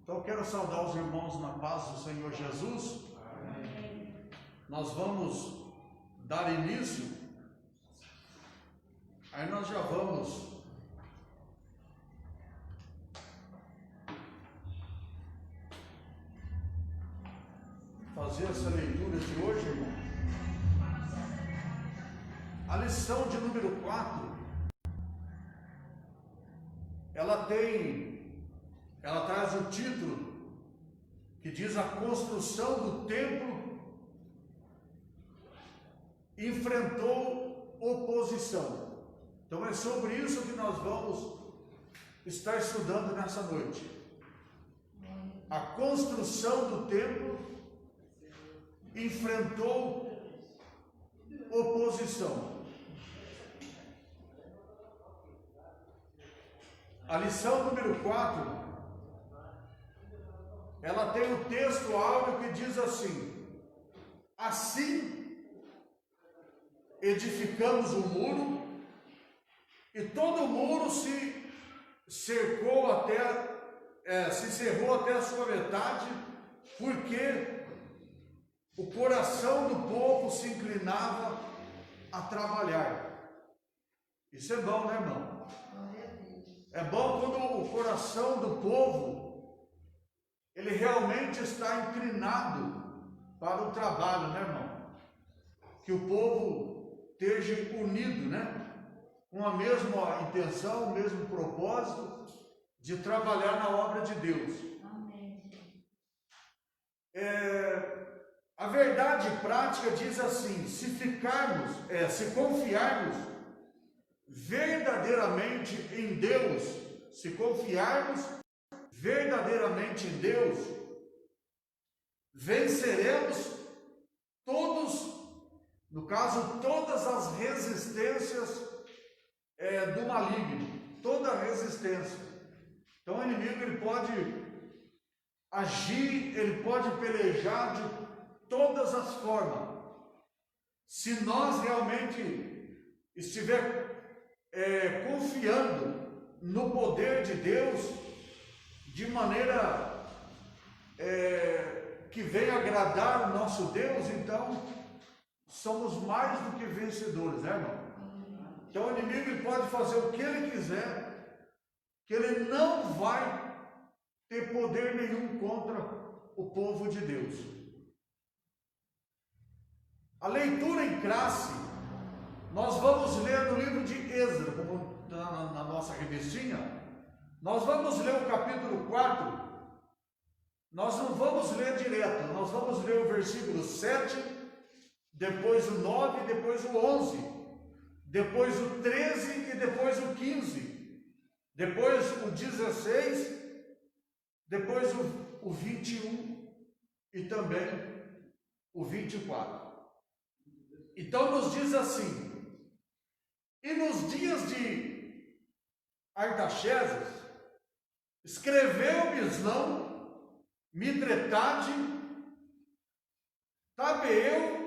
Então eu quero saudar os irmãos na paz do Senhor Jesus. Amém. Nós vamos dar início. Aí nós já vamos fazer essa leitura de hoje, irmão. A lição de número 4, ela traz o título que diz: a construção do templo enfrentou oposição. Então é sobre isso que nós vamos estar estudando nessa noite. A construção do templo enfrentou oposição. A lição número 4, ela tem o texto áureo que diz assim: assim edificamos o muro, e todo o muro se cercou se cerrou até a sua metade, porque o coração do povo se inclinava a trabalhar. Isso é bom, né, irmão? É bom quando o coração do povo, ele realmente está inclinado para o trabalho, né, irmão? Que o povo esteja unido, né? Com a mesma intenção, o mesmo propósito de trabalhar na obra de Deus. Amém. A verdade prática diz assim: se confiarmos verdadeiramente em Deus, venceremos todas as resistências do maligno, toda a resistência. Então o inimigo, ele pode agir, ele pode pelejar de todas as formas. Se nós realmente estiver confiando no poder de Deus, de maneira que venha agradar o nosso Deus, então somos mais do que vencedores, né, irmão? Então o inimigo, ele pode fazer o que ele quiser, que ele não vai ter poder nenhum contra o povo de Deus. A leitura em classe, nós vamos ler no livro de Êxodo, como na nossa revistinha. Nós vamos ler o capítulo 4. Nós não vamos ler direto, nós vamos ler o versículo 7, depois o 9, depois o 11, depois o 13 e depois o 15, depois o 16, depois o 21 e também o 24. Então nos diz assim: e nos dias de Artaxerxes, escreveu Bislão, Mitredate, Tabeel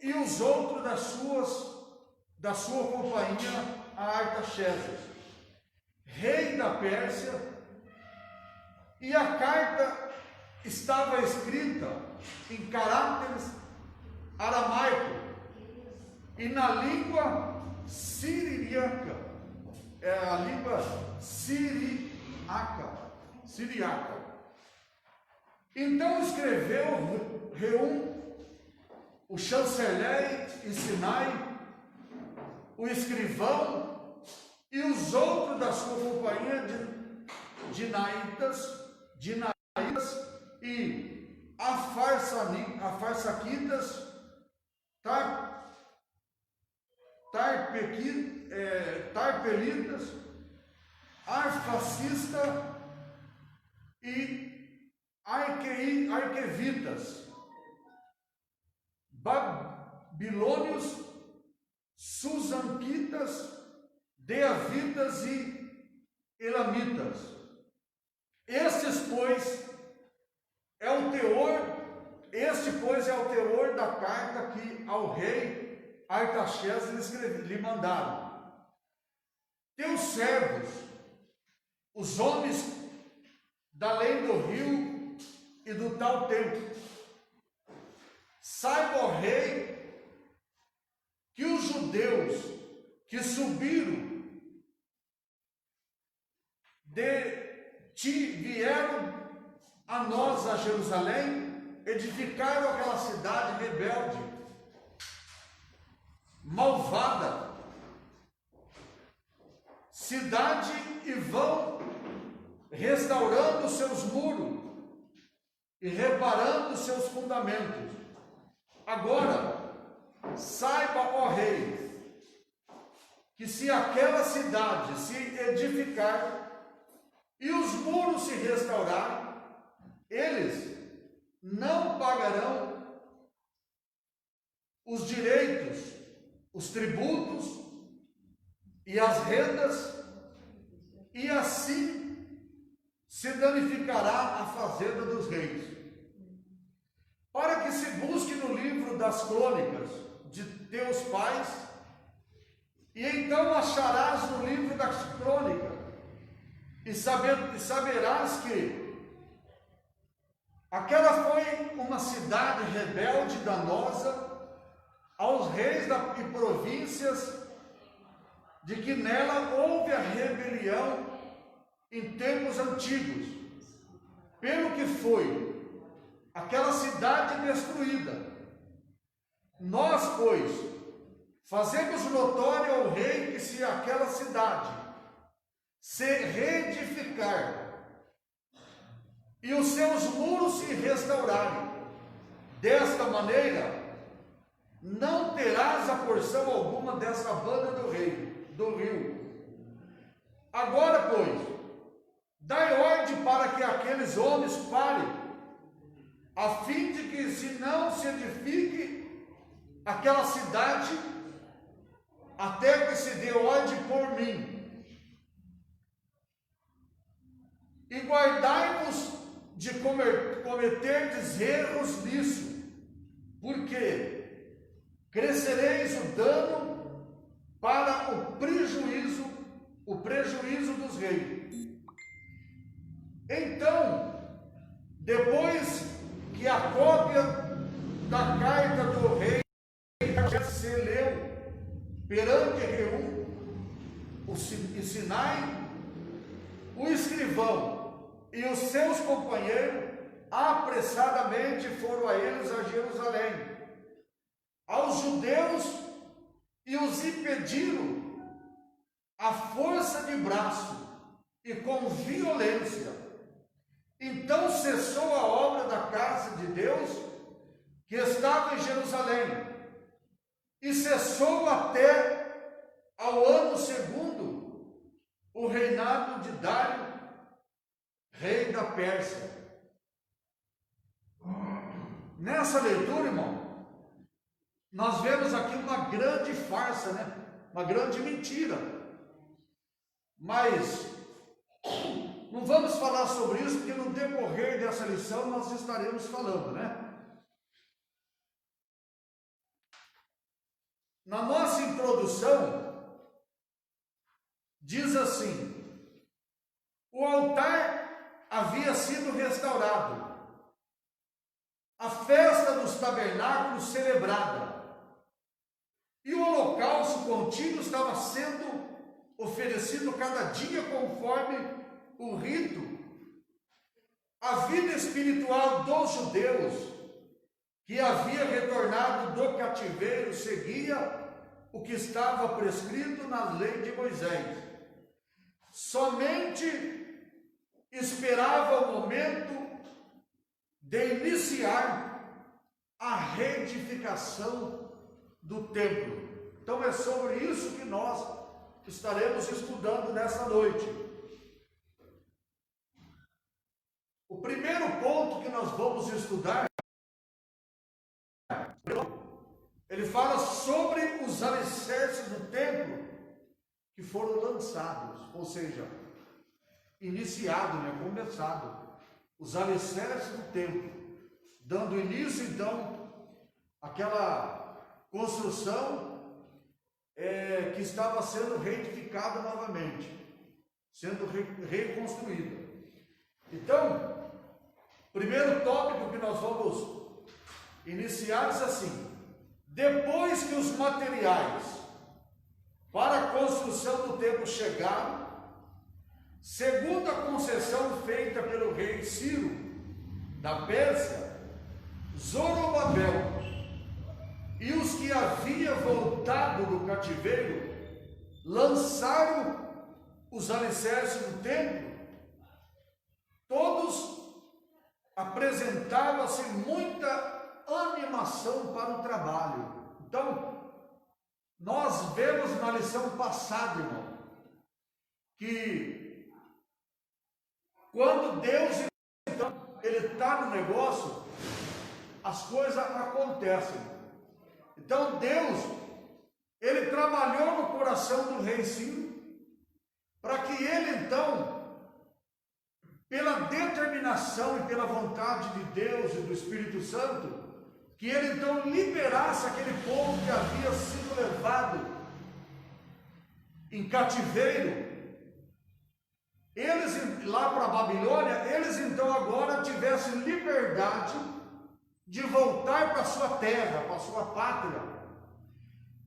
e os outros da sua companhia a Artaxerxes, rei da Pérsia, e a carta estava escrita em caracteres aramaicos e na língua siriaca, a língua siriaca. Então escreveu Reum, o chanceler em Sinai, o escrivão e os outros da sua companhia Dinaitas e Afarsaquitas, Tarpelitas, Arfacista e Arquevitas, Babilônios, Susanquitas, Deavitas e Elamitas. Este, pois, é o teor da carta que ao rei Artaxerxes lhe mandaram. Teus servos, os homens da lei do rio e do tal tempo. Saiba, ó rei, que os judeus que subiram de ti vieram a nós, a Jerusalém, edificaram aquela cidade rebelde, malvada, cidade, e vão restaurando seus muros e reparando seus fundamentos. Agora, saiba, ó rei, que se aquela cidade se edificar e os muros se restaurarem, eles não pagarão os direitos, os tributos e as rendas, e assim se danificará a fazenda dos reis. Para que se busque no livro das crônicas de teus pais, e então acharás no livro das crônicas, e saberás que aquela foi uma cidade rebelde, danosa, aos reis e províncias, de que nela houve a rebelião em tempos antigos, pelo que foi aquela cidade destruída. Nós, pois, fazemos notório ao rei que se aquela cidade se reedificar e os seus muros se restaurarem, desta maneira não terás a porção alguma dessa banda do rio. Agora, pois, dai ordem para que aqueles homens parem, a fim de que se não se edifique aquela cidade, até que se dê ordem por mim. E guardai-vos de cometerdes erros nisso, porque crescereis o dano para o prejuízo dos reis. Então, depois que a cópia da carta do rei se leu perante Reum e Sinai, o escrivão e os seus companheiros apressadamente foram a eles a Jerusalém, aos judeus, e os impediram à força de braço e com violência. Então cessou a obra da casa de Deus que estava em Jerusalém, e cessou até ao ano segundo o reinado de Dário, rei da Pérsia. Nessa leitura, irmão, nós vemos aqui uma grande farsa, né? Uma grande mentira. Mas não vamos falar sobre isso, porque no decorrer dessa lição nós estaremos falando, né? Na nossa introdução, diz assim: o altar havia sido restaurado, a festa dos tabernáculos celebrada, e o holocausto contínuo estava sendo oferecido cada dia conforme o rito. A vida espiritual dos judeus, que havia retornado do cativeiro, seguia o que estava prescrito na lei de Moisés. Somente esperava o momento de iniciar a reedificação do templo. Então é sobre isso que nós estaremos estudando nessa noite. O primeiro ponto que nós vamos estudar, ele fala sobre os alicerces do templo que foram lançados, ou seja, iniciado, né, começado, os alicerces do templo, dando início então àquela construção que estava sendo reedificada novamente, sendo reconstruída. Então, primeiro tópico que nós vamos iniciar diz assim: depois que os materiais para a construção do templo chegaram, segundo a concessão feita pelo rei Ciro da Pérsia, Zorobabel e os que havia voltado do cativeiro lançaram os alicerces do templo. Todos apresentavam-se muita animação para o trabalho. Então, nós vemos na lição passada, irmão, que quando Deus, então, Ele está no negócio, as coisas acontecem. Então Deus, Ele trabalhou no coração do rei Ciro, para que ele então, pela determinação e pela vontade de Deus e do Espírito Santo, que ele então liberasse aquele povo que havia sido levado em cativeiro, eles lá para a Babilônia, eles então agora tivessem liberdade de voltar para a sua terra, para a sua pátria,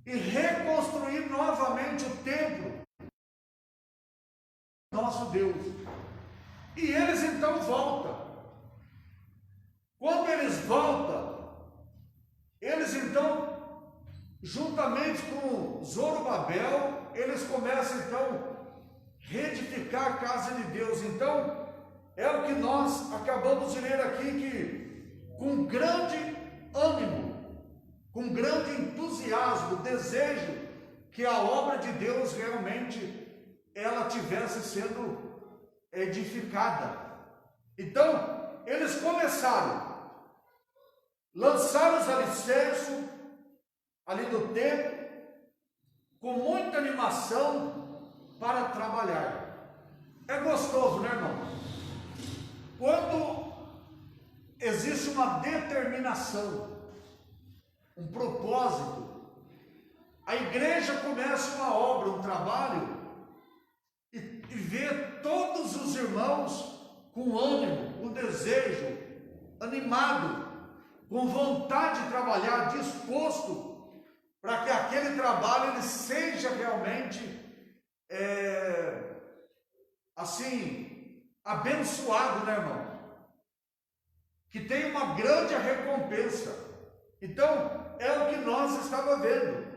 e reconstruir novamente o templo, nosso Deus. E eles então voltam. Quando eles voltam, eles então, juntamente com Zorobabel, eles começam então a reedificar a casa de Deus. Então, é o que nós acabamos de ler aqui, que com grande ânimo, com grande entusiasmo, desejo que a obra de Deus realmente ela tivesse sendo edificada. Então, eles começaram, lançaram os alicerces ali no templo, com muita animação para trabalhar. É gostoso, né, irmão? Quando existe uma determinação, um propósito, a igreja começa uma obra, um trabalho, e vê todos os irmãos com ânimo, com desejo, animado, com vontade de trabalhar, disposto para que aquele trabalho ele seja realmente assim abençoado, né, irmão? Que tem uma grande recompensa. Então, é o que nós estávamos vendo.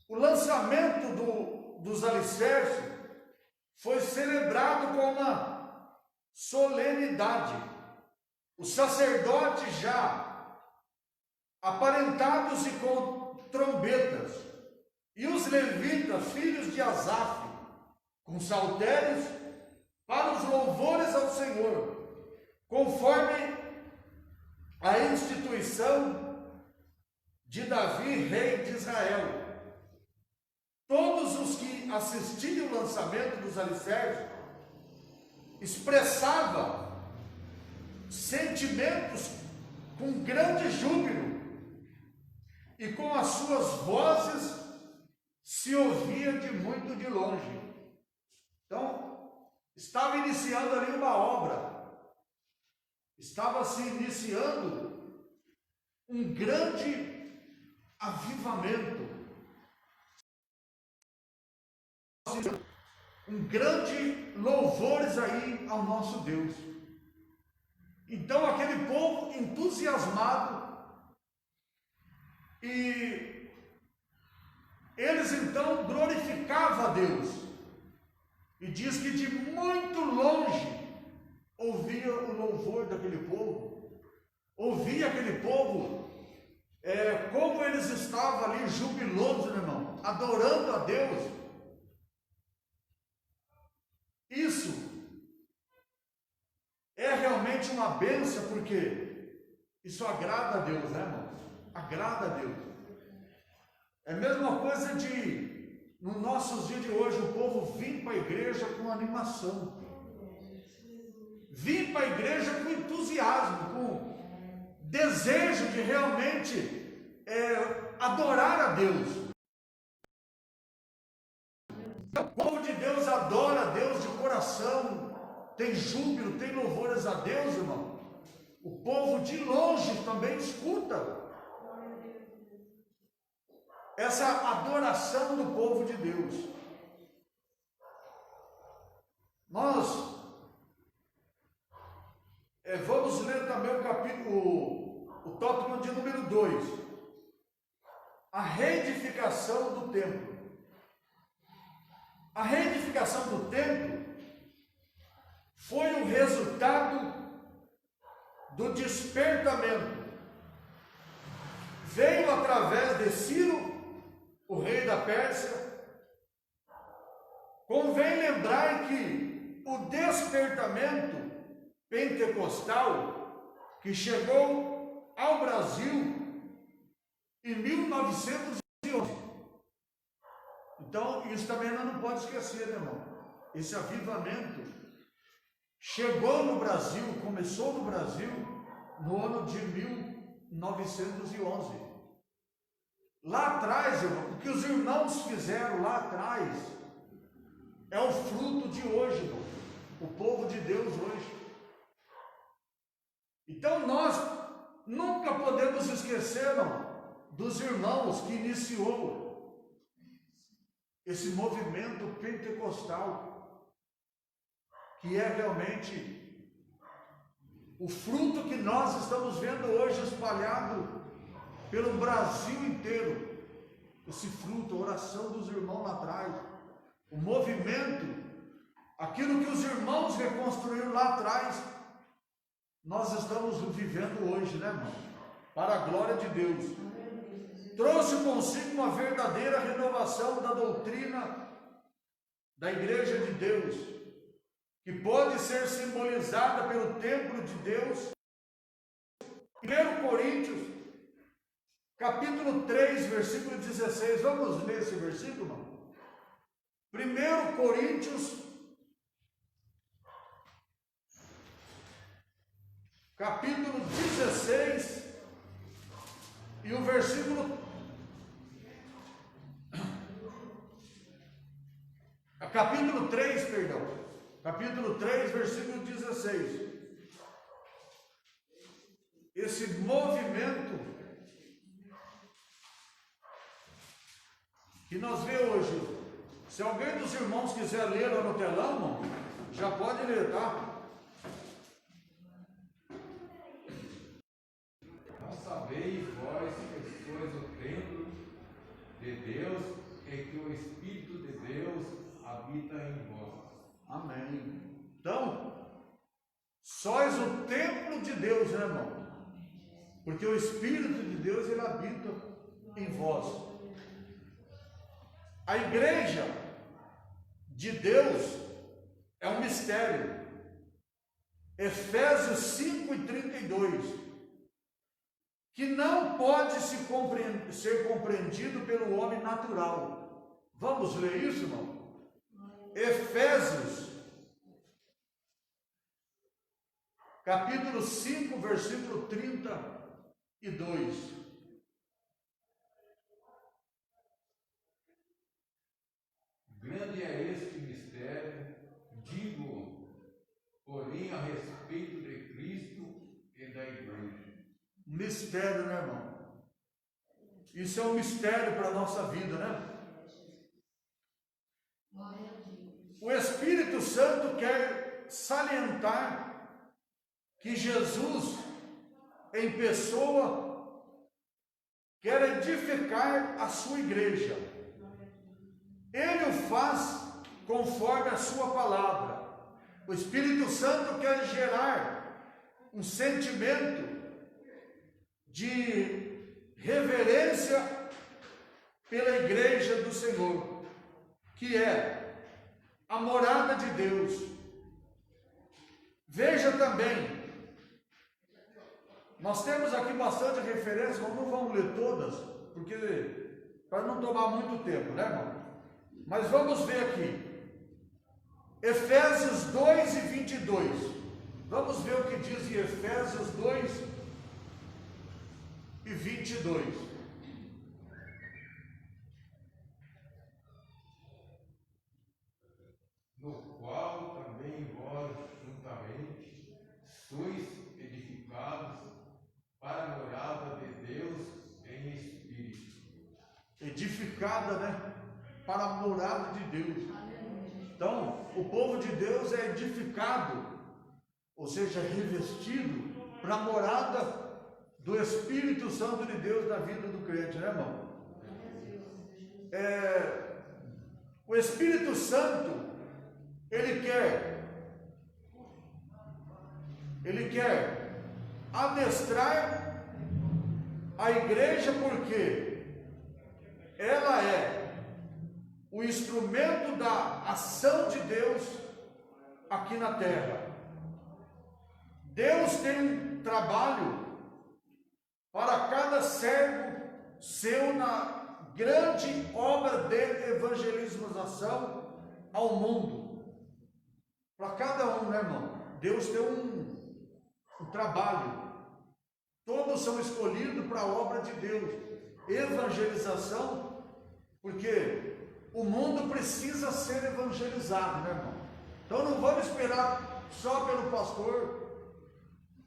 O lançamento dos alicerces foi celebrado com uma solenidade. Os sacerdotes já aparentados e com trombetas, e os levitas, filhos de Asaf, com saltérios, para os louvores ao Senhor, conforme a instituição de Davi, rei de Israel. Todos os que assistiam o lançamento dos alicerces expressavam sentimentos com grande júbilo, e com as suas vozes se ouvia de muito de longe. Então, estava iniciando ali uma obra, estava se iniciando um grande avivamento, um grande louvores aí ao nosso Deus. Então aquele povo entusiasmado, e eles então glorificavam a Deus, e diz que de muito longe ouvia o louvor daquele povo, ouvia aquele povo, como eles estavam ali jubilosos, meu irmão, adorando a Deus. Isso é realmente uma bênção, porque isso agrada a Deus, né, irmãos? Agrada a Deus. É a mesma coisa de, nos nossos dias de hoje, o povo vir para a igreja com animação, vir para a igreja com entusiasmo, com desejo de realmente adorar a Deus. O povo de Deus adora a Deus de coração, tem júbilo, tem louvores a Deus, irmão, o povo de longe também escuta essa adoração do povo de Deus. Nós vamos ler também o tópico de número 2, a reedificação do templo. A reedificação do templo foi o resultado do despertamento. Veio através de Ciro, o rei da Pérsia. Convém lembrar que o despertamento pentecostal que chegou ao Brasil em 1911. Então, isso também nós não pode esquecer, né, irmão? Esse avivamento chegou no Brasil, começou no Brasil no ano de 1911. Lá atrás, irmão, o que os irmãos fizeram lá atrás é o fruto de hoje, irmão, o povo de Deus hoje. Então nós nunca podemos esquecer, irmão, dos irmãos que iniciou esse movimento pentecostal, que é realmente o fruto que nós estamos vendo hoje espalhado pelo Brasil inteiro. Esse fruto, a oração dos irmãos lá atrás, o movimento, aquilo que os irmãos reconstruíram lá atrás, nós estamos vivendo hoje, né, irmão? Para a glória de Deus. Trouxe consigo uma verdadeira renovação da doutrina da Igreja de Deus, que pode ser simbolizada pelo templo de Deus. 1 Coríntios, capítulo 3, versículo 16. Vamos ler esse versículo, irmão? 1 Coríntios, capítulo 16, e o versículo... Capítulo 3, perdão. Capítulo 3, versículo 16. Esse movimento que nós vemos hoje, se alguém dos irmãos quiser ler lá no telão, irmão, já pode ler, tá? Não sabeis vós que sois o templo de Deus e que o Espírito de Deus habita em vós. Amém. Então, sois o templo de Deus, né, irmão? Porque o Espírito de Deus, ele habita em vós. A igreja de Deus é um mistério. Efésios 5:32, que não pode ser compreendido pelo homem natural. Vamos ler isso, irmão? Efésios, capítulo 5, versículo 32. Grande é este mistério, digo, porém, a respeito de Cristo e da Igreja. Mistério, né, irmão? Isso é um mistério para a nossa vida, né? O Espírito Santo quer salientar que Jesus, em pessoa, quer edificar a sua igreja. Ele o faz conforme a sua palavra. O Espírito Santo quer gerar um sentimento de reverência pela igreja do Senhor, que é a morada de Deus. Veja também, nós temos aqui bastante referências, mas não vamos ler todas, porque para não tomar muito tempo, né, irmão? Mas vamos ver aqui, Efésios 2 e 22. Vamos ver o que diz em Efésios 2 e 22. No qual também vós edificada, né, para a morada de Deus. Então, o povo de Deus é edificado, ou seja, revestido para a morada do Espírito Santo de Deus na vida do crente, né, irmão? O Espírito Santo, ele quer adestrar a igreja, porque ela é o instrumento da ação de Deus aqui na terra. Deus tem um trabalho para cada servo seu na grande obra de evangelização ao mundo. Para cada um, né, irmão? Deus tem um trabalho. Todos são escolhidos para a obra de Deus. Evangelização, porque o mundo precisa ser evangelizado, né, irmão? Então não vamos esperar só pelo pastor,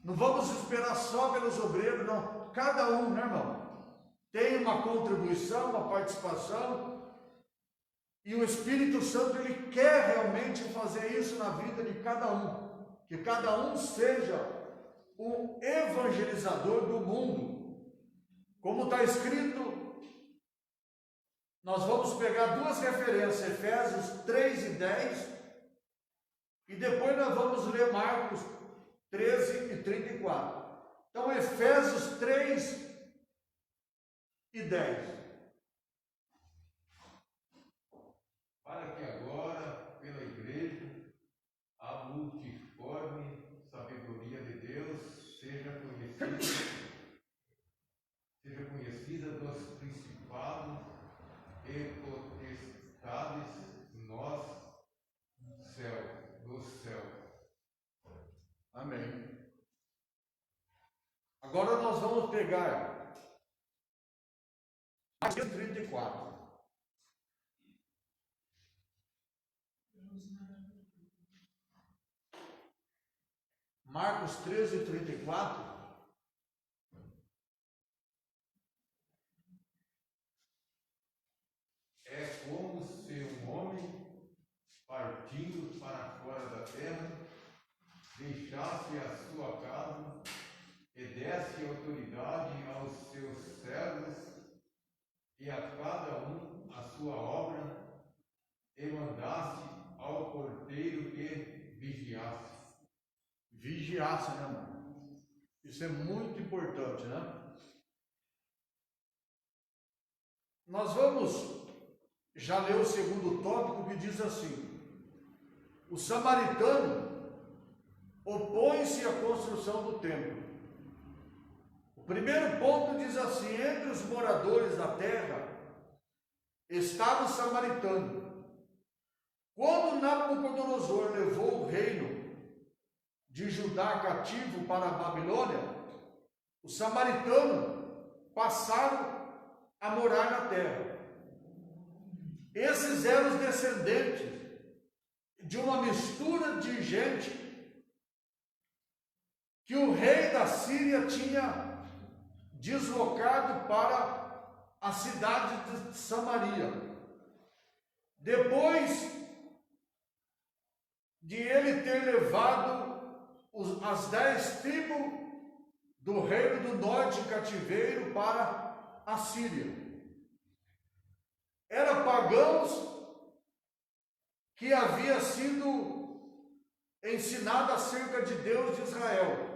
não vamos esperar só pelos obreiros, não. Cada um, né, irmão, tem uma contribuição, uma participação, e o Espírito Santo, ele quer realmente fazer isso na vida de cada um, que cada um seja o evangelizador do mundo. Como está escrito, nós vamos pegar duas referências, Efésios 3:10, e depois nós vamos ler Marcos 13:34. Então, Efésios 3:10. Para que agora, pela igreja, a multiforme sabedoria de Deus seja conhecida dos principados e potestades dos céus. Amém. Agora nós vamos pegar Marcos 34. Marcos 13:34. É como se um homem, partindo para fora da terra, deixasse a sua casa e desse autoridade aos seus servos e a cada um a sua obra, e mandasse ao porteiro que vigiasse. Vigiasse, né, irmão? Isso é muito importante, né? Nós vamos já ler o segundo tópico, que diz assim: o samaritano opõe-se à construção do templo. O primeiro ponto diz assim: entre os moradores da terra estava o samaritano. Quando Nabucodonosor levou o reino de Judá cativo para a Babilônia, os samaritanos passaram a morar na terra. Esses eram os descendentes de uma mistura de gente que o rei da Síria tinha deslocado para a cidade de Samaria. Depois de ele ter levado as 10 tribos do reino do norte em cativeiro para a Síria. Eram pagãos que havia sido ensinado acerca de Deus de Israel.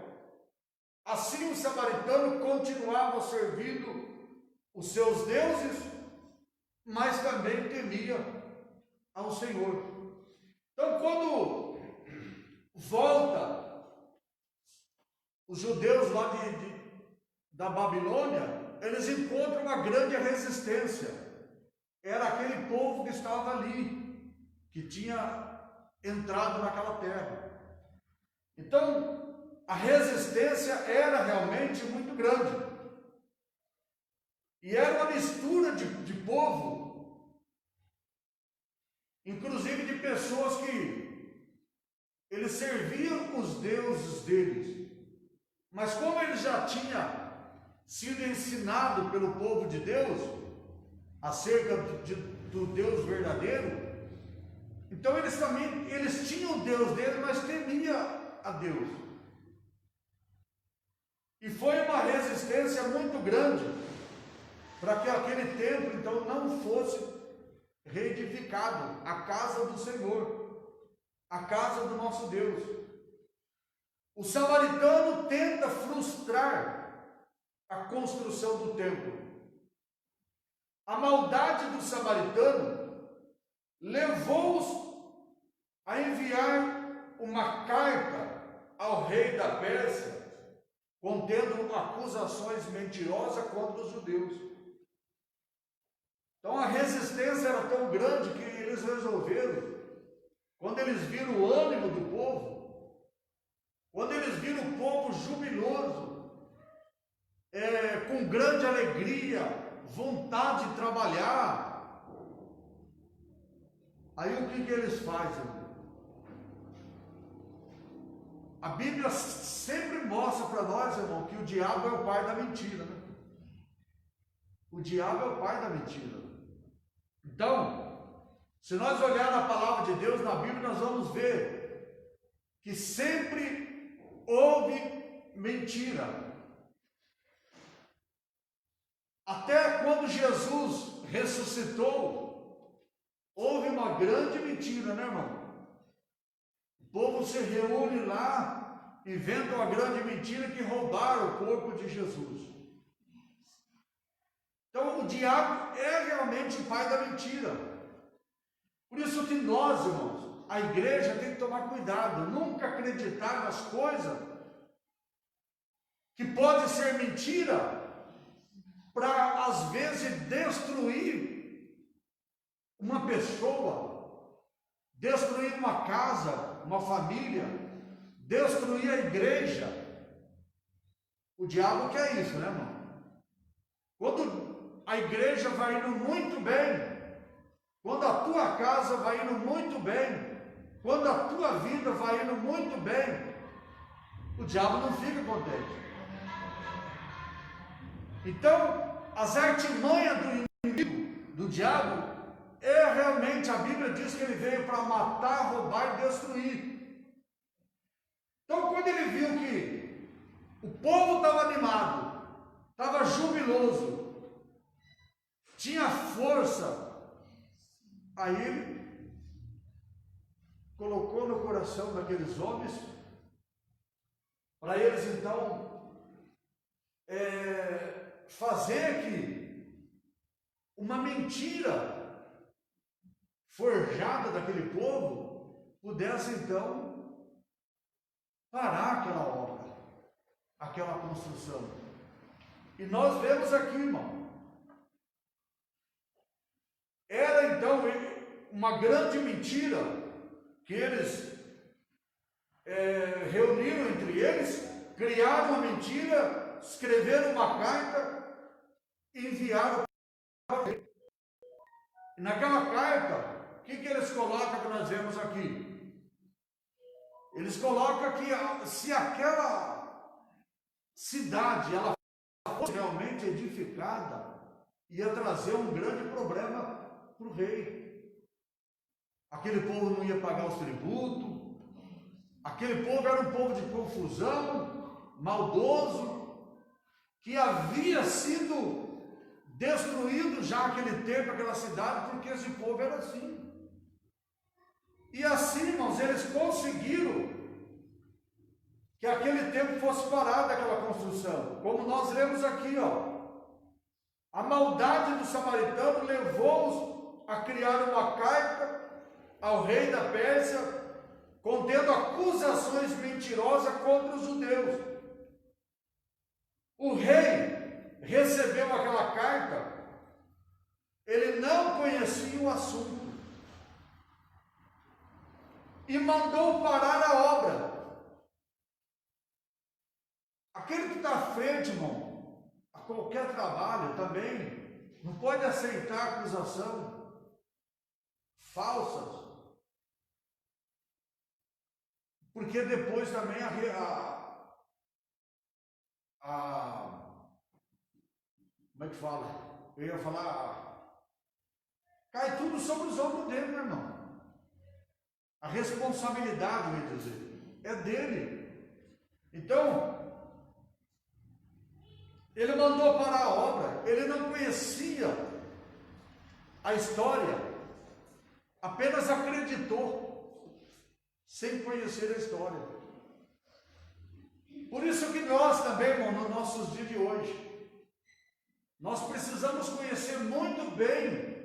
Assim, o samaritano continuava servindo os seus deuses, mas também temia ao Senhor. Então, quando volta os judeus lá da Babilônia, eles encontram uma grande resistência. Era aquele povo que estava ali, que tinha entrado naquela terra. Então, a resistência era realmente muito grande. E era uma mistura de povo, inclusive de pessoas que eles serviam os deuses deles. Mas como ele já tinha sido ensinado pelo povo de Deus, acerca do Deus verdadeiro, então eles tinham o Deus deles, mas temia a Deus. E foi uma resistência muito grande para que aquele templo então não fosse reedificado, a casa do Senhor, a casa do nosso Deus. O samaritano tenta frustrar a construção do templo. A maldade do samaritano levou-os a enviar uma carta ao rei da Pérsia, contendo acusações mentirosas contra os judeus. Então a resistência era tão grande que eles resolveram, quando eles viram o ânimo do povo, quando eles viram o povo jubiloso, com grande alegria, vontade de trabalhar, aí o que eles fazem? A Bíblia sempre mostra para nós, irmão, que o diabo é o pai da mentira, né? O diabo é o pai da mentira. Então, se nós olharmos a palavra de Deus na Bíblia, nós vamos ver que sempre houve mentira. Até quando Jesus ressuscitou, houve uma grande mentira, né, irmão? O povo se reúne lá e inventa uma grande mentira que roubaram o corpo de Jesus. Então o diabo é realmente o pai da mentira. Por isso que nós, irmãos, a igreja tem que tomar cuidado, nunca acreditar nas coisas que pode ser mentira, para às vezes destruir uma pessoa, destruir uma casa, uma família, destruir a igreja. O diabo quer isso, né, irmão? Quando a igreja vai indo muito bem, quando a tua casa vai indo muito bem, quando a tua vida vai indo muito bem, o diabo não fica contente. Então, as artimanhas do inimigo, do diabo, realmente, a Bíblia diz que ele veio para matar, roubar e destruir. Então, quando ele viu que o povo estava animado, estava jubiloso, tinha força, aí ele colocou no coração daqueles homens, para eles então fazer que uma mentira forjada daquele povo pudesse então parar aquela obra, aquela construção. E nós vemos aqui, irmão, era então uma grande mentira que eles reuniram entre eles, criaram uma mentira, escreveram uma carta e enviaram para ele. E naquela carta, o que eles colocam que nós vemos aqui? Eles colocam que se aquela cidade ela fosse realmente edificada, ia trazer um grande problema para o rei. Aquele povo não ia pagar os tributos, aquele povo era um povo de confusão, maldoso, que havia sido destruído já aquele tempo, aquela cidade, porque esse povo era assim. E assim, irmãos, eles conseguiram que aquele tempo fosse parado aquela construção. Como nós lemos aqui, ó, a maldade do samaritano levou-os a criar uma carta ao rei da Pérsia, contendo acusações mentirosas contra os judeus. O rei recebeu aquela carta, ele não conhecia o assunto e mandou parar a obra. Aquele que está à frente, irmão, a qualquer trabalho também, não pode aceitar acusação falsas, porque depois também como é que fala? Eu ia falar Cai tudo sobre os ombros dele, meu irmão. A responsabilidade, eu ia dizer, é dele. Então, ele mandou parar a obra, ele não conhecia a história, apenas acreditou, sem conhecer a história. Por isso que nós também, irmão, nos nossos dias de hoje, nós precisamos conhecer muito bem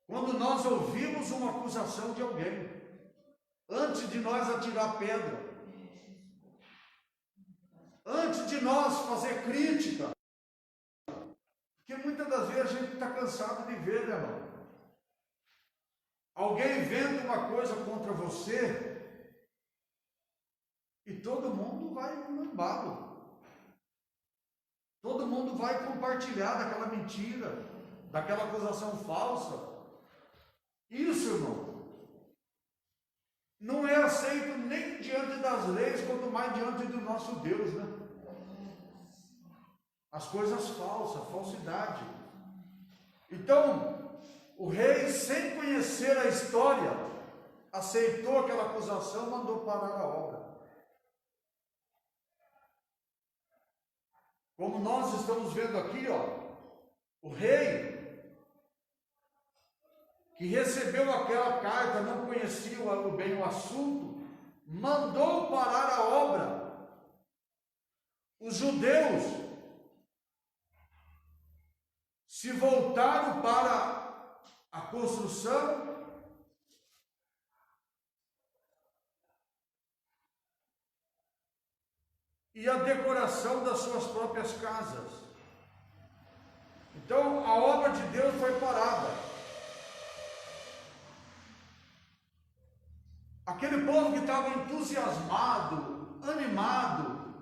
quando nós ouvimos uma acusação de alguém, antes de nós atirar pedra, antes de nós fazer crítica, porque muitas das vezes a gente está cansado de ver, né, irmão? Alguém inventa uma coisa contra você e todo mundo vai no embalo. Todo mundo vai compartilhar daquela mentira, daquela acusação falsa. Isso, irmão, não é aceito nem diante das leis, quanto mais diante do nosso Deus, né? As coisas falsas, falsidade. Então, o rei, sem conhecer a história, aceitou aquela acusação, mandou parar a obra. Como nós estamos vendo aqui, ó, o rei que recebeu aquela carta, não conhecia bem o assunto, mandou parar a obra. Os judeus se voltaram para a construção e a decoração das suas próprias casas. Então a obra de Deus foi parada. Aquele povo que estava entusiasmado, animado,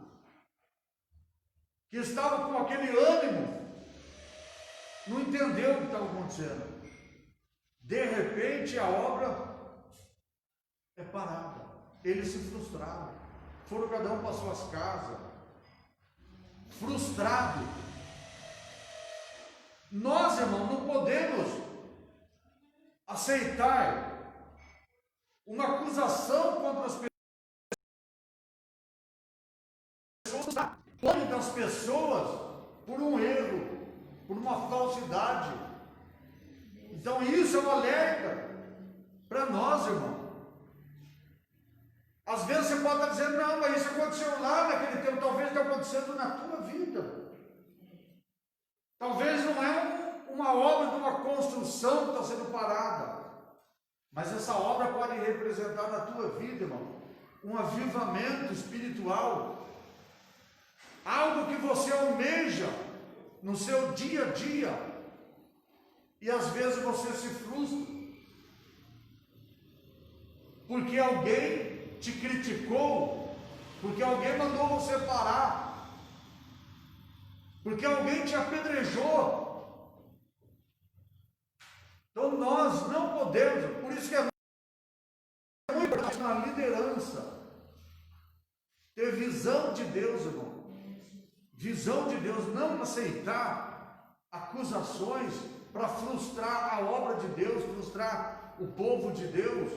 que estava com aquele ânimo, não entendeu o que estava acontecendo. De repente a obra é parada. Eles se frustraram. Foram cada um para suas casas. Frustrado. Nós, irmão, não podemos aceitar uma acusação contra as pessoas, contra as pessoas por um erro, por uma falsidade. Então isso é um alerta para nós, irmão. Às vezes você pode estar dizendo, não, mas isso aconteceu lá naquele tempo, talvez está acontecendo na tua vida. Talvez não é uma obra de uma construção que está sendo parada, mas essa obra pode representar na tua vida, irmão, um avivamento espiritual, algo que você almeja no seu dia a dia, e às vezes você se frustra, porque alguém te criticou, porque alguém mandou você parar, porque alguém te apedrejou. Então nós não podemos, por isso que é muito importante na liderança ter visão de Deus, irmão. Visão de Deus, não aceitar acusações para frustrar a obra de Deus, frustrar o povo de Deus,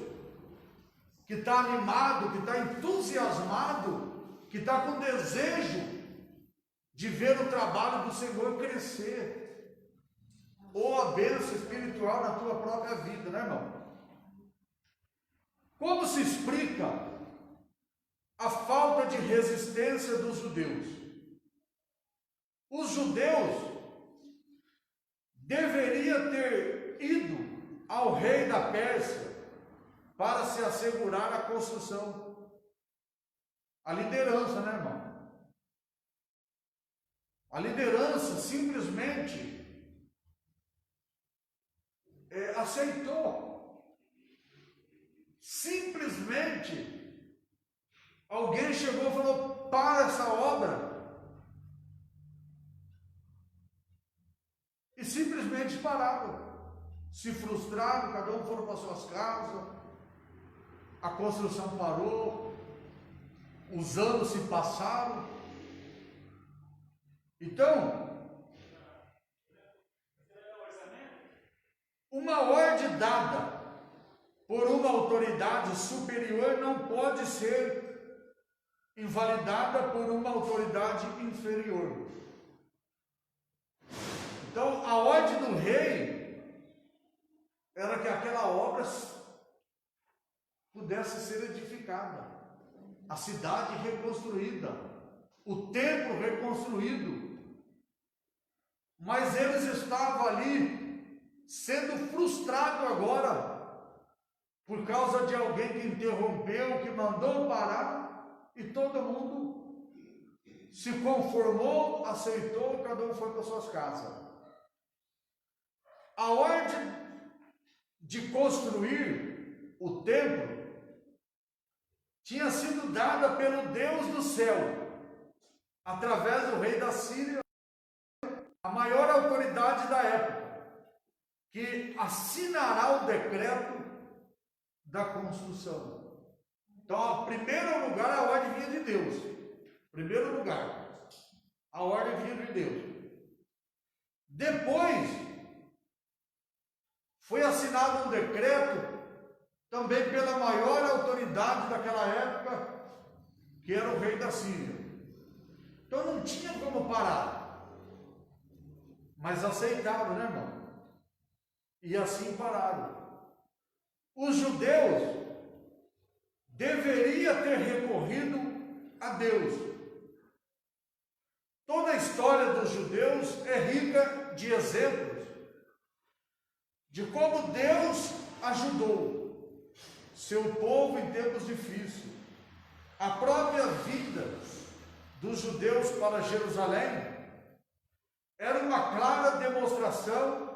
que está animado, que está entusiasmado, que está com desejo de ver o trabalho do Senhor crescer, ou a bênção espiritual na tua própria vida, né, irmão? Como se explica a falta de resistência dos judeus? Os judeus deveriam ter ido ao rei da Pérsia para se assegurar a construção, a liderança, né, irmão? A liderança simplesmente aceitou. Simplesmente alguém chegou e falou: para essa obra. E simplesmente pararam, se frustraram, cada um foram para suas casas, a construção parou, os anos se passaram. Então, Uma ordem dada por uma autoridade superior não pode ser invalidada por uma autoridade inferior. Então, a ordem do rei era que aquela obra pudesse ser edificada, a cidade reconstruída, o templo reconstruído. Mas eles estavam ali sendo frustrados agora, por causa de alguém que interrompeu, que mandou parar, e todo mundo se conformou, aceitou, cada um foi para suas casas. A ordem de construir o templo tinha sido dada pelo Deus do céu, através do rei da Síria, a maior autoridade da época, que assinará o decreto da construção. Então, em primeiro lugar, a ordem vinha de Deus. Em primeiro lugar, a ordem vinha de Deus. Depois, foi assinado um decreto também pela maior autoridade daquela época, que era o rei da Síria. Então não tinha como parar, mas aceitaram, né, irmão? E assim pararam. Os judeus deveriam ter recorrido a Deus. Toda a história dos judeus é rica de exemplos de como Deus ajudou seu povo em tempos difíceis. A própria vida dos judeus para Jerusalém era uma clara demonstração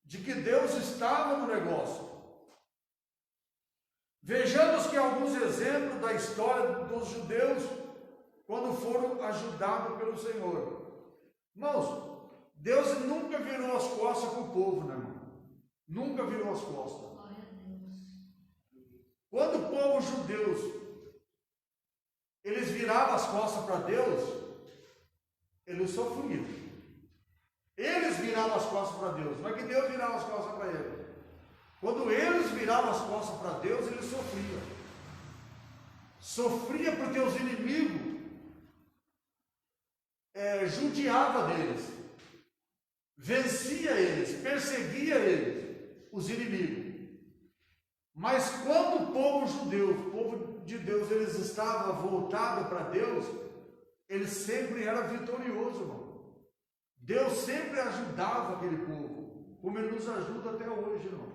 de que Deus estava no negócio. Vejamos que alguns exemplos da história dos judeus quando foram ajudados pelo Senhor. Irmãos, Deus nunca virou as costas para o povo, né, irmão? Nunca virou as costas. Quando o povo judeu eles viravam as costas para Deus, eles sofriam. Eles viravam as costas para Deus, não é que Deus virava as costas para eles. Quando eles viravam as costas para Deus, eles sofriam. Sofria porque os inimigos judiavam deles, vencia eles, perseguia eles, os inimigos. Mas quando o povo judeu, o povo de Deus, eles estavam voltados para Deus, ele sempre era vitorioso, irmão. Deus sempre ajudava aquele povo, como ele nos ajuda até hoje, irmão.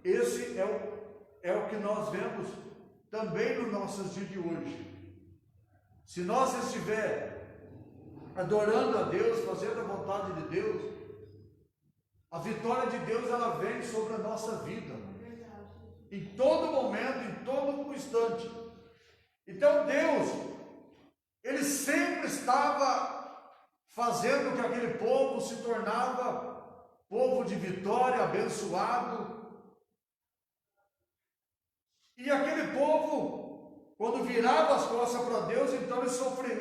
Esse é o que nós vemos também nos nossos dias de hoje. Se nós estiver adorando a Deus, fazendo a vontade de Deus, a vitória de Deus ela vem sobre a nossa vida, em todo momento, em todo instante. Então Deus, ele sempre estava fazendo com que aquele povo se tornava povo de vitória, abençoado. E aquele povo, quando virava as costas para Deus, então ele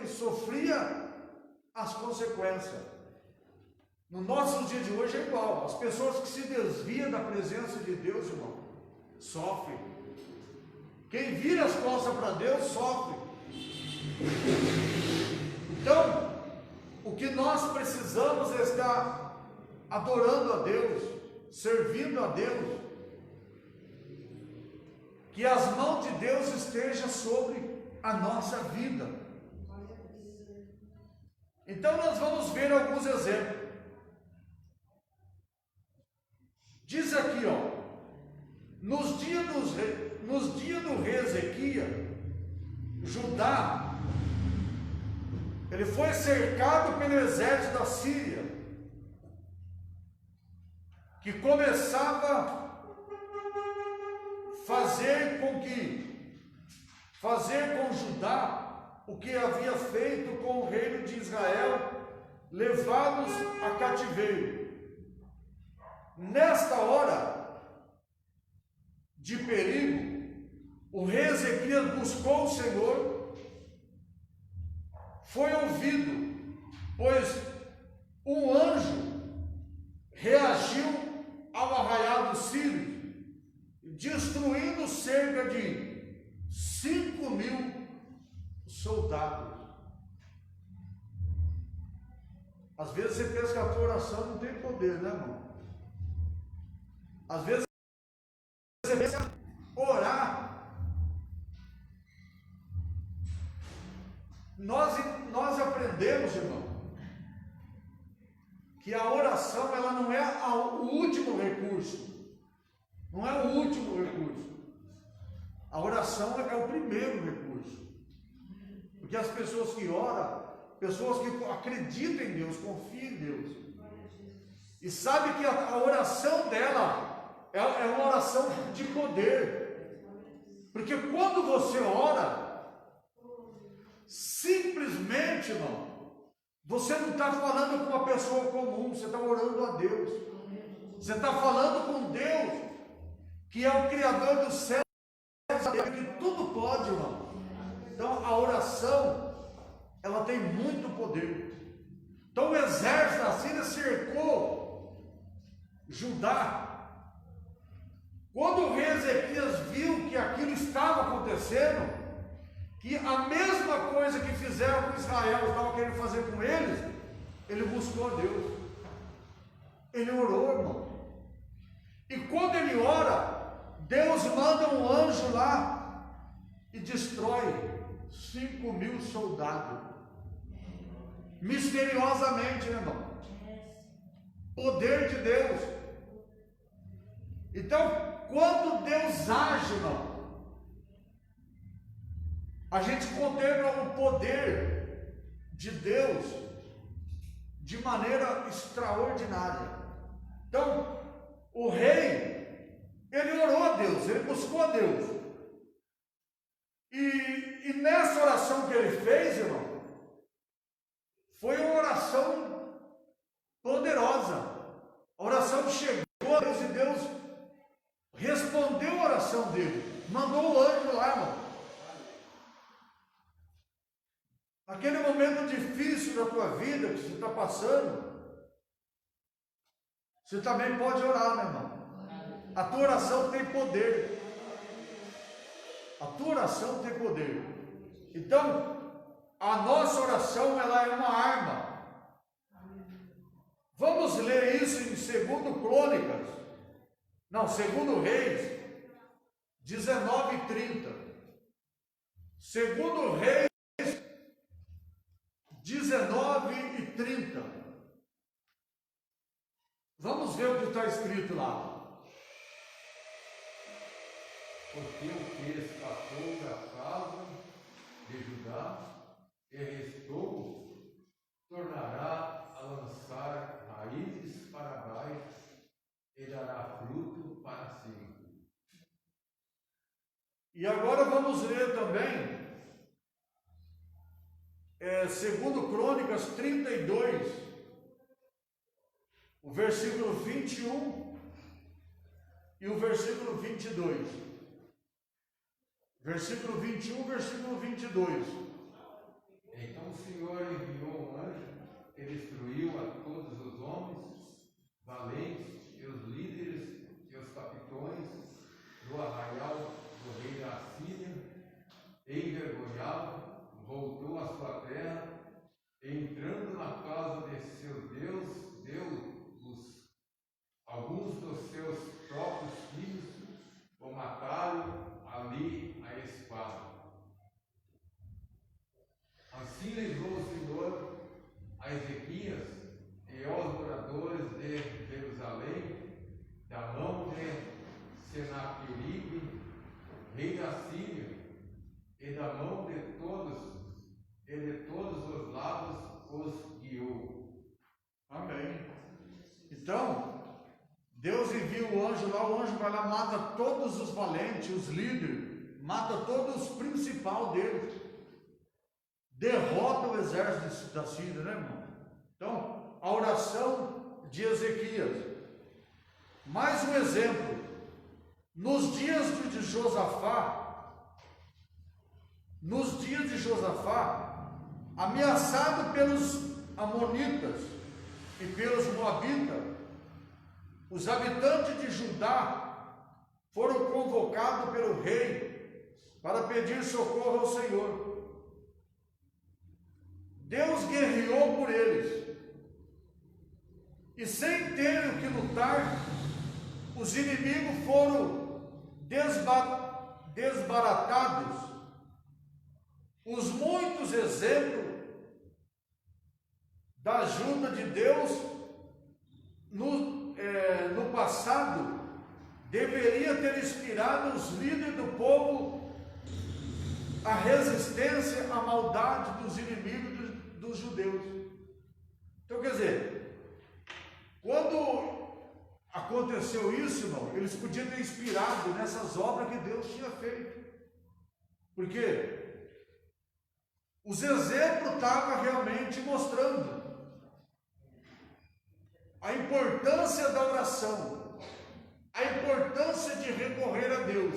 sofria as consequências. No nosso dia de hoje é igual. As pessoas que se desviam da presença de Deus, irmão, sofrem. Quem vira as costas para Deus, sofre. Então, o que nós precisamos é estar adorando a Deus, servindo a Deus. Que as mãos de Deus estejam sobre a nossa vida. Então nós vamos ver alguns exemplos. Diz aqui, ó, nos dias do rei Ezequias, Judá, ele foi cercado pelo exército da Síria, que começava fazer com Judá o que havia feito com o reino de Israel, levados a cativeiro. Nesta hora de perigo, o rei Ezequias buscou o Senhor, foi ouvido, pois um anjo reagiu ao arraial dos sírios, destruindo cerca de 5.000 soldados. Às vezes você pensa que a tua oração não tem poder, né, irmão? Às vezes você pensa orar. Nós aprendemos, irmão, que a oração ela não é o último recurso. Não é o último recurso. A oração é o primeiro recurso. Porque as pessoas que oram, pessoas que acreditam em Deus, confiam em Deus, e sabem que a oração dela é uma oração de poder. Porque quando você ora, simplesmente, irmão, você não está falando com uma pessoa comum, você está orando a Deus. Você está falando com Deus, que é o Criador do céu, que tudo pode, irmão. Então a oração, ela tem muito poder. Então o exército da Síria cercou Judá. Quando o rei Ezequias viu que aquilo estava acontecendo, que a mesma coisa que fizeram com Israel estava querendo fazer com eles, ele buscou a Deus. Ele orou, irmão. E quando ele ora, Deus manda um anjo lá e destrói 5.000 soldados. Misteriosamente, né, irmão? Poder de Deus. Então, quando Deus age, irmão, a gente contempla o poder de Deus de maneira extraordinária. Então, o rei, ele orou a Deus, ele buscou a Deus. E nessa oração que ele fez, irmão, foi uma oração poderosa. A oração chegou a Deus e Deus respondeu a oração dele. Mandou o anjo lá, irmão. Aquele momento difícil da tua vida que você está passando, você também pode orar, meu irmão. A tua oração tem poder. A tua oração tem poder. Então, a nossa oração, ela é uma arma. Vamos ler isso em 2 Crônicas, não, 2 Reis 19:30. 2 Reis 19:30. Vamos ver o que está escrito lá. Porque o que escapou da casa de Judá e restou, tornará a lançar raízes para baixo e dará fruto para cima. E agora vamos ler também 2 Crônicas 32, o versículo 21 e o versículo 22. Versículo 21, versículo 22. Então o Senhor enviou um anjo que destruiu a todos os homens valentes e os líderes e os capitões do arraial do rei da Síria, envergonhado, voltou à sua terra, e entrando na casa de seu Deus, deu-os alguns dos seus próprios filhos, o mataram ali a espada. Assim livrou o Senhor a Ezequias e aos moradores de Jerusalém da mão de Senaqueribe, rei da Síria, e da mão de todos os lados os guiou. Amém. Então, Deus envia o anjo lá, o anjo vai lá, mata todos os valentes, os líderes, mata todos os principais deles, derrota o exército da Síria, né, irmão? Então, a oração de Ezequias. Mais um exemplo. Nos dias de Josafá, ameaçado pelos amonitas e pelos moabitas, os habitantes de Judá foram convocados pelo rei para pedir socorro ao Senhor. Deus guerreou por eles, e sem terem que lutar, os inimigos foram desbaratados. Os muitos exemplos da ajuda de Deus no passado deveria ter inspirado os líderes do povo a resistência à maldade dos inimigos dos judeus. Então, quer dizer, quando aconteceu isso, irmão, eles podiam ter inspirado nessas obras que Deus tinha feito. Porque os exemplos estavam realmente mostrando a importância da oração, a importância de recorrer a Deus.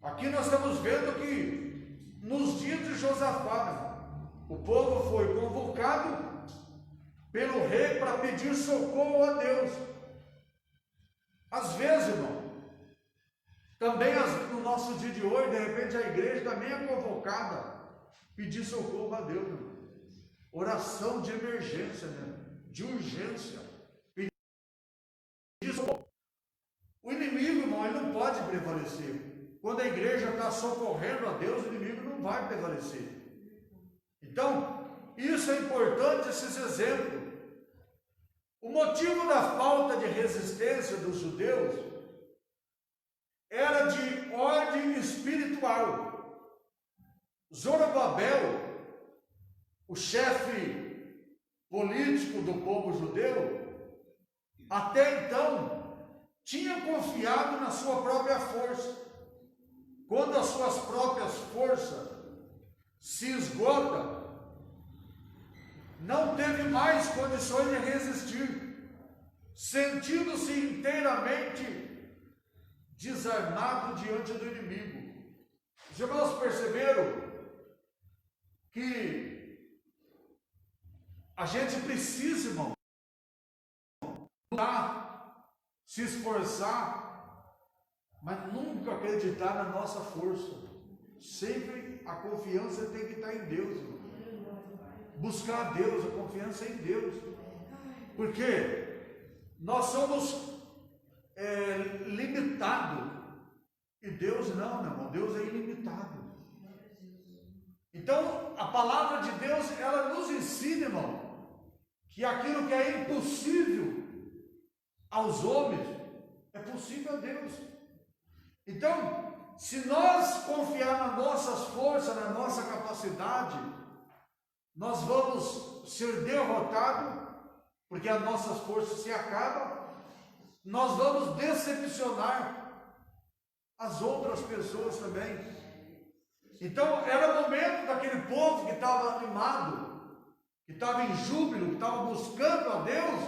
Aqui nós estamos vendo que nos dias de Josafá, o povo foi convocado pelo rei para pedir socorro a Deus. Às vezes, irmão, também no nosso dia de hoje, de repente a igreja também é convocada a pedir socorro a Deus, irmão. Oração de emergência, né? De urgência. Pedir socorro. O inimigo, irmão, ele não pode prevalecer. Quando a igreja está socorrendo a Deus, o inimigo não vai prevalecer. Então, isso é importante, esses exemplos. O motivo da falta de resistência dos judeus era de ordem espiritual. Zorobabel, o chefe político do povo judeu, até então tinha confiado na sua própria força. Quando as suas próprias forças se esgotam, não teve mais condições de resistir, sentindo-se inteiramente desarmado diante do inimigo. Os irmãos perceberam que a gente precisa, irmão, lutar, se esforçar, mas nunca acreditar na nossa força. Sempre a confiança tem que estar em Deus, irmão. Buscar a Deus, a confiança em Deus. Porque nós somos limitados. E Deus não, meu irmão. Deus é ilimitado. Então, a palavra de Deus, ela nos ensina, irmão, que aquilo que é impossível aos homens, é possível a Deus. Então, se nós confiar nas nossas forças, na nossa capacidade, nós vamos ser derrotados, porque as nossas forças se acabam, nós vamos decepcionar as outras pessoas também. Então, era o momento daquele povo que estava animado, que estava em júbilo, que estava buscando a Deus,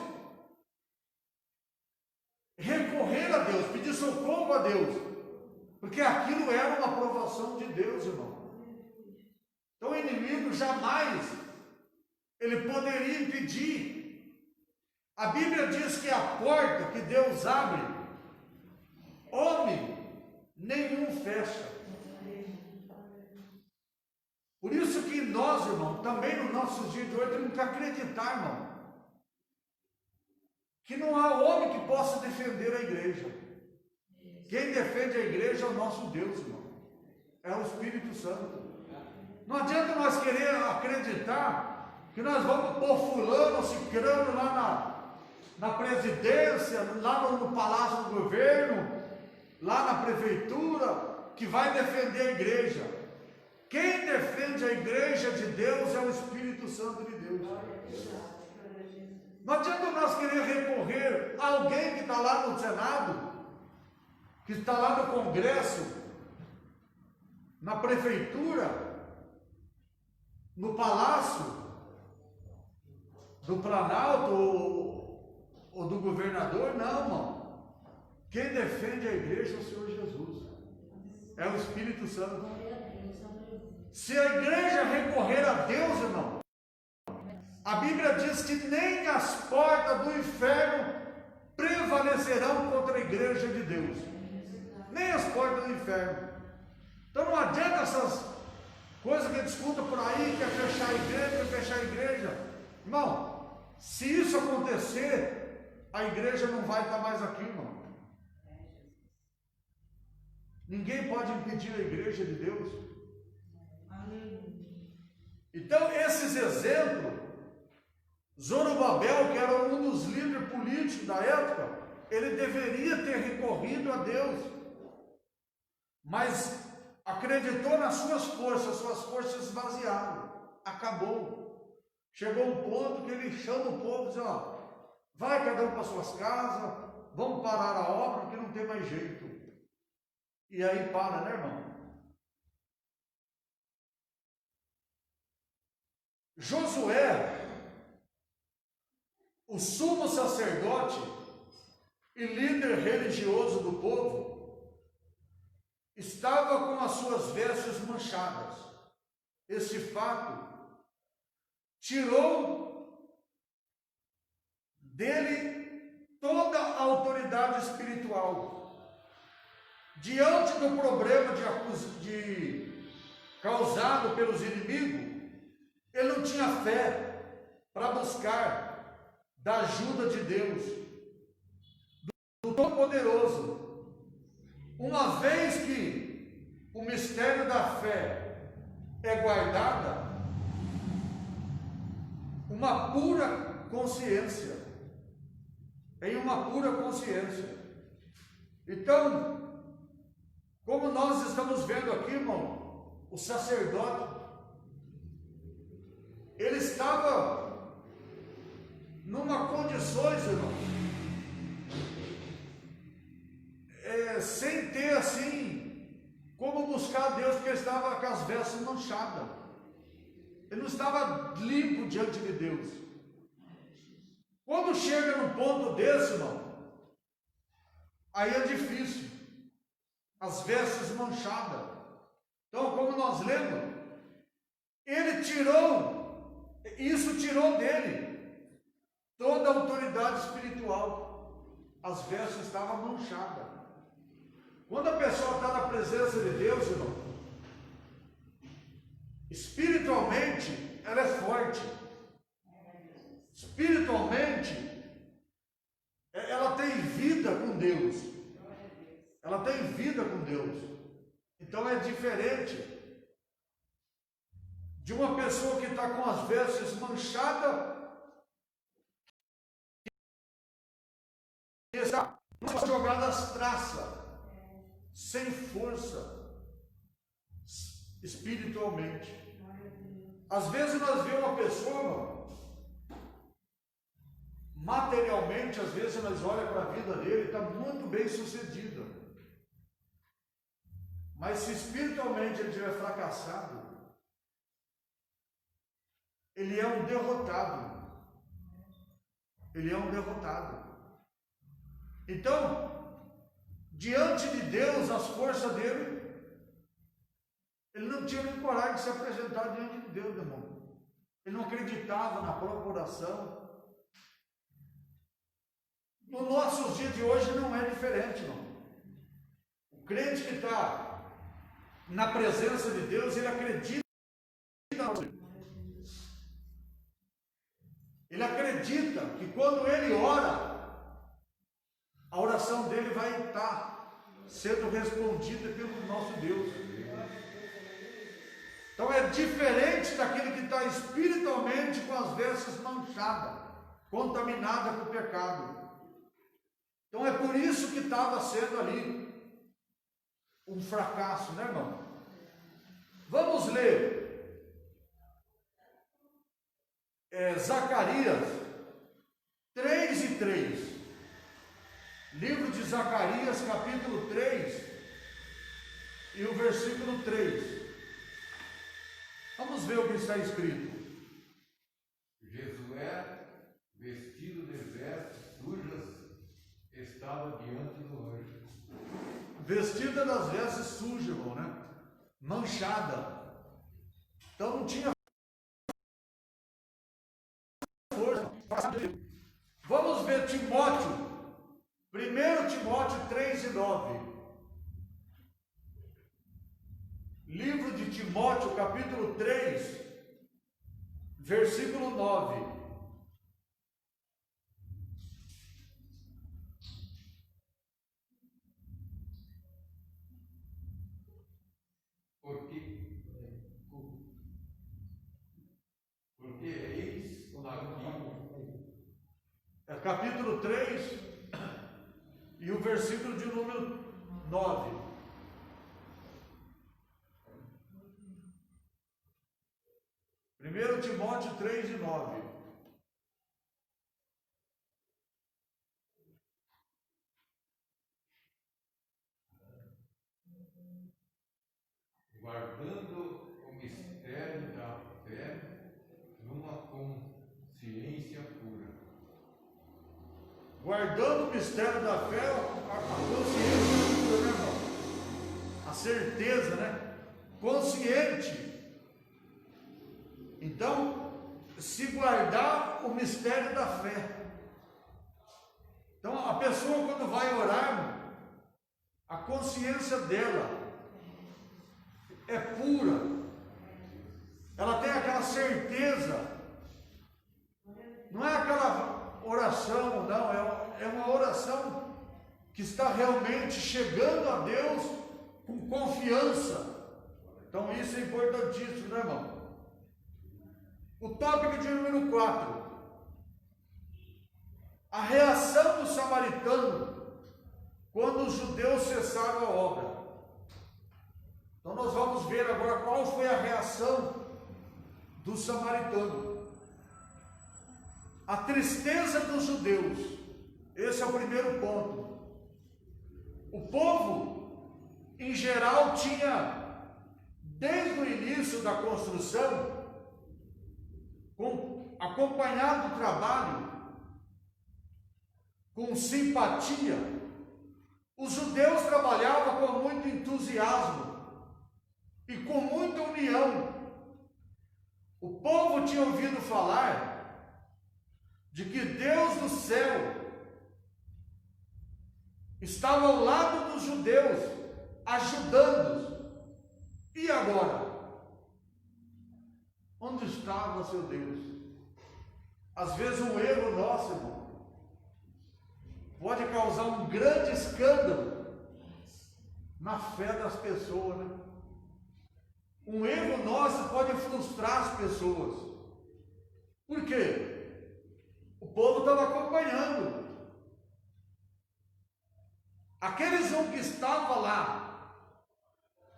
recorrer a Deus, pedir socorro a Deus, porque aquilo era uma aprovação de Deus, irmão. Então o inimigo jamais ele poderia impedir. A Bíblia diz que a porta que Deus abre, homem nenhum fecha. Por isso que nós, irmão, também no nosso dia de hoje temos que acreditar, irmão, que não há homem que possa defender a igreja. Quem defende a igreja é o nosso Deus, irmão. É o Espírito Santo. Não adianta nós querer acreditar que nós vamos pôr fulano ou cicrano lá na presidência, lá no Palácio do Governo, lá na prefeitura, que vai defender a igreja. Quem defende a igreja de Deus é o Espírito Santo de Deus. Não adianta nós querer recorrer a alguém que está lá no Senado, que está lá no Congresso, na prefeitura, no Palácio do Planalto ou do governador. Não, irmão. Quem defende a igreja é o Senhor Jesus. É o Espírito Santo. Se a igreja recorrer a Deus, irmão, a Bíblia diz que nem as portas do inferno prevalecerão contra a igreja de Deus, nem as portas do inferno. Então não adianta essas coisas que discuta por aí, quer fechar a igreja, quer fechar a igreja. Irmão, se isso acontecer, a igreja não vai estar mais aqui, irmão. Ninguém pode impedir a igreja de Deus. Então, esses exemplos, Zorobabel, que era um dos líderes políticos da época, ele deveria ter recorrido a Deus, mas acreditou nas suas forças esvaziaram, acabou. Chegou um ponto que ele chama o povo e diz: ó, vai cada um para suas casas, vamos parar a obra que não tem mais jeito. E aí para, né, irmão? Josué, o sumo sacerdote e líder religioso do povo, estava com as suas vestes manchadas. Esse fato tirou dele toda a autoridade espiritual. Diante do problema causado pelos inimigos, ele não tinha fé para buscar da ajuda de Deus, do Todo-Poderoso. Uma vez que o mistério da fé é guardada, uma pura consciência, em uma pura consciência. Então, como nós estamos vendo aqui, irmão, o sacerdote, ele estava numa condições, irmão, sem ter assim como buscar a Deus, porque ele estava com as vestes manchadas. Ele não estava limpo diante de Deus. Quando chega num ponto desse, irmão, aí é difícil. As vestes manchadas. Então, como nós lemos, ele tirou dele toda a autoridade espiritual. As vestes estavam manchadas. Quando a pessoa está na presença de Deus, irmão, espiritualmente ela é forte. Espiritualmente ela tem vida com Deus. Ela tem vida com Deus. Então é diferente de uma pessoa que está com as vestes manchadas e está jogada às traças, sem força espiritualmente. Às vezes nós vemos uma pessoa materialmente, às vezes nós olhamos para a vida dele, está muito bem sucedida. Mas se espiritualmente ele estiver fracassado, ele é um derrotado. Ele é um derrotado. Então, diante de Deus, as forças dele, ele não tinha nem coragem de se apresentar diante de Deus, irmão. Ele não acreditava na própria oração. Nos nossos dias de hoje não é diferente, irmão. O crente que está na presença de Deus, ele acredita. Ele acredita que quando ele ora, a oração dele vai estar sendo respondida pelo nosso Deus. Então é diferente daquele que está espiritualmente com as vestes manchadas, contaminada com o pecado. Então é por isso que estava sendo ali um fracasso, né, irmão? Vamos ler Zacarias 3:3. Livro de Zacarias, capítulo 3, e o versículo 3. Vamos ver o que está escrito. Josué, vestido de vestes sujas, estava diante do anjo. Vestida das vestes sujas, irmão, né? Manchada. Então não tinha força. Vamos ver Timóteo, 1 Timóteo 3:9. Livro de Timóteo, capítulo 3, versículo 9. Porque eis aqui. É capítulo 3 e o versículo de número 9. Primeiro Timóteo 3:9. Guardando o mistério da fé numa consciência pura. Guardando o mistério da fé, a consciência pura, né, irmão? A certeza, né? Consciente. Então, se guardar o mistério da fé. Então, a pessoa quando vai orar, a consciência dela é pura. Ela tem aquela certeza. Não é aquela oração, não. É uma oração que está realmente chegando a Deus com confiança. Então, isso é importantíssimo, né, irmão? O tópico de número 4. A reação do samaritano quando os judeus cessaram a obra. Então nós vamos ver agora qual foi a reação do samaritano. A tristeza dos judeus. Esse é o primeiro ponto. O povo, em geral, tinha, desde o início da construção, acompanhado o trabalho com simpatia. Os judeus trabalhavam com muito entusiasmo e com muita união. O povo tinha ouvido falar de que Deus do céu estava ao lado dos judeus, ajudando-os. E agora? Onde estava seu Deus? Às vezes um erro nosso, irmão, pode causar um grande escândalo na fé das pessoas, né? Um erro nosso pode frustrar as pessoas. Por quê? O povo estava acompanhando. Aqueles que estavam lá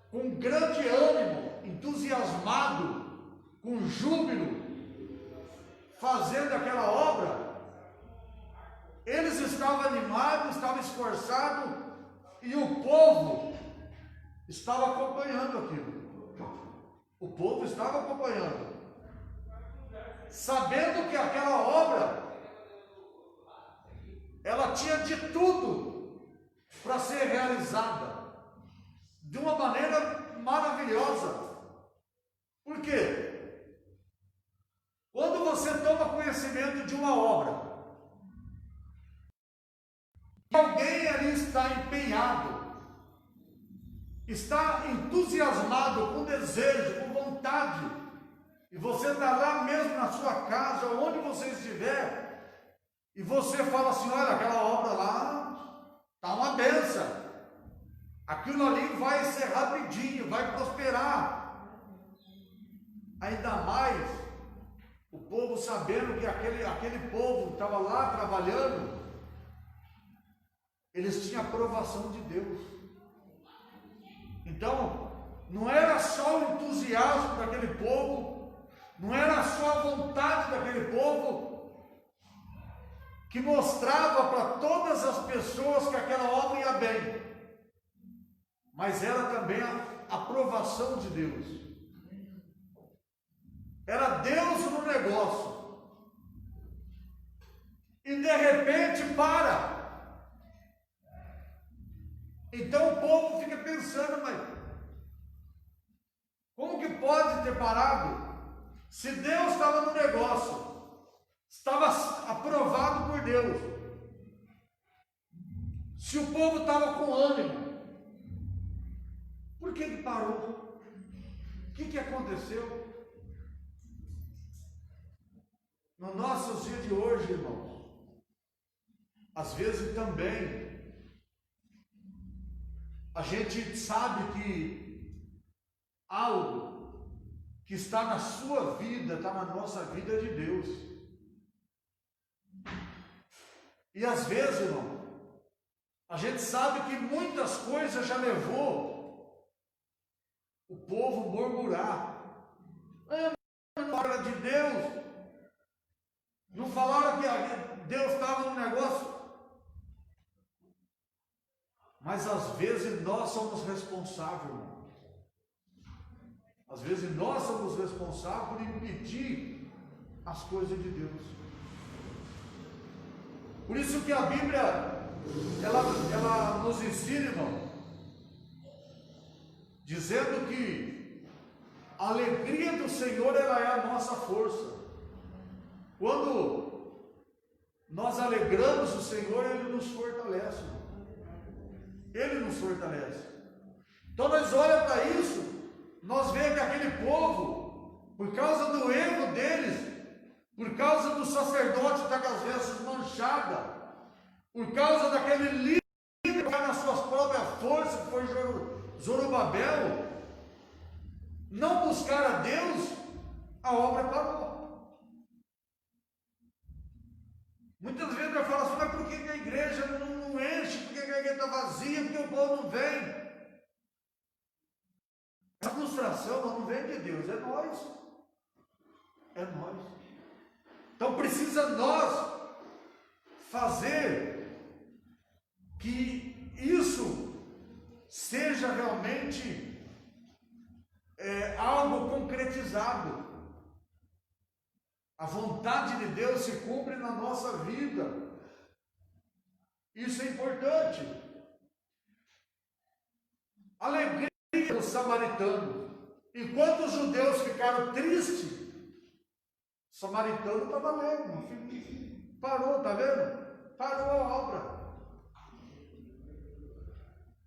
com grande ânimo, entusiasmado, com júbilo, fazendo aquela obra, eles estavam animados, estavam esforçados, e o povo estava acompanhando aquilo. O povo estava acompanhando, sabendo que aquela obra, ela tinha de tudo para ser realizada de uma maneira maravilhosa. Por quê? Quando você toma conhecimento de uma obra, alguém ali está empenhado, está entusiasmado, com desejo, com vontade, e você está lá mesmo na sua casa, onde você estiver, e você fala assim: olha, aquela obra lá está uma benção, aquilo ali vai ser rapidinho, vai prosperar. Ainda mais o povo sabendo que aquele povo que estava lá trabalhando, eles tinham a aprovação de Deus. Então, não era só o entusiasmo daquele povo, não era só a vontade daquele povo que mostrava para todas as pessoas que aquela obra ia bem, mas era também a aprovação de Deus. Era Deus no negócio. E de repente para. Então o povo fica pensando: mas como que pode ter parado? Se Deus estava no negócio, estava aprovado por Deus. Se o povo estava com ânimo, por que parou? O que aconteceu? No nossos dias de hoje, irmãos, às vezes também a gente sabe que algo que está na sua vida, está na nossa vida é de Deus. E às vezes, irmão, a gente sabe que muitas coisas já levou o povo a murmurar. Não falaram de Deus, não falaram que Deus estava no negócio. Mas às vezes nós somos responsáveis, irmão. Às vezes nós somos responsáveis por impedir as coisas de Deus. Por isso que a Bíblia ela nos ensina, irmão, dizendo que a alegria do Senhor ela é a nossa força. Quando nós alegramos o Senhor, Ele nos fortalece, irmão. Ele nos fortalece. Então nós olhamos para isso, nós vemos que aquele povo, por causa do erro deles, por causa do sacerdote estar com as vestes manchadas, por causa daquele líder que vai nas suas próprias forças, que foi Zorobabel, não buscar a Deus, a obra parou. Muitas vezes eu falo assim, mas por que a igreja não enche? Por que a igreja está vazia? Porque o povo não vem? A frustração não vem de Deus, é nós. É nós. Então precisa nós fazer que isso seja realmente algo concretizado. A vontade de Deus se cumpre na nossa vida. Isso é importante. Alegria do samaritano. Enquanto os judeus ficaram tristes, o samaritano estava alegre. Parou, está vendo? Parou a obra.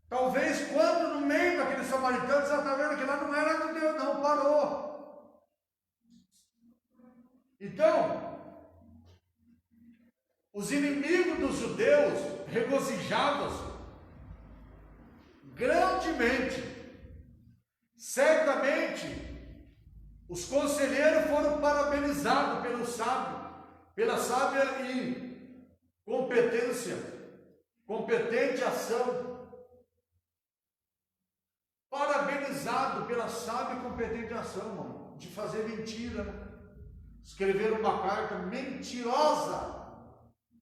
Talvez quando no meio daquele samaritano, você está vendo que lá não era de Deus, não, parou. Então, os inimigos dos judeus regozijavam-se grandemente. Certamente, os conselheiros foram parabenizados pelo sábio, pela sábia e competente ação. Parabenizado pela sábia e competente ação, irmão, de fazer mentira. Escrever uma carta mentirosa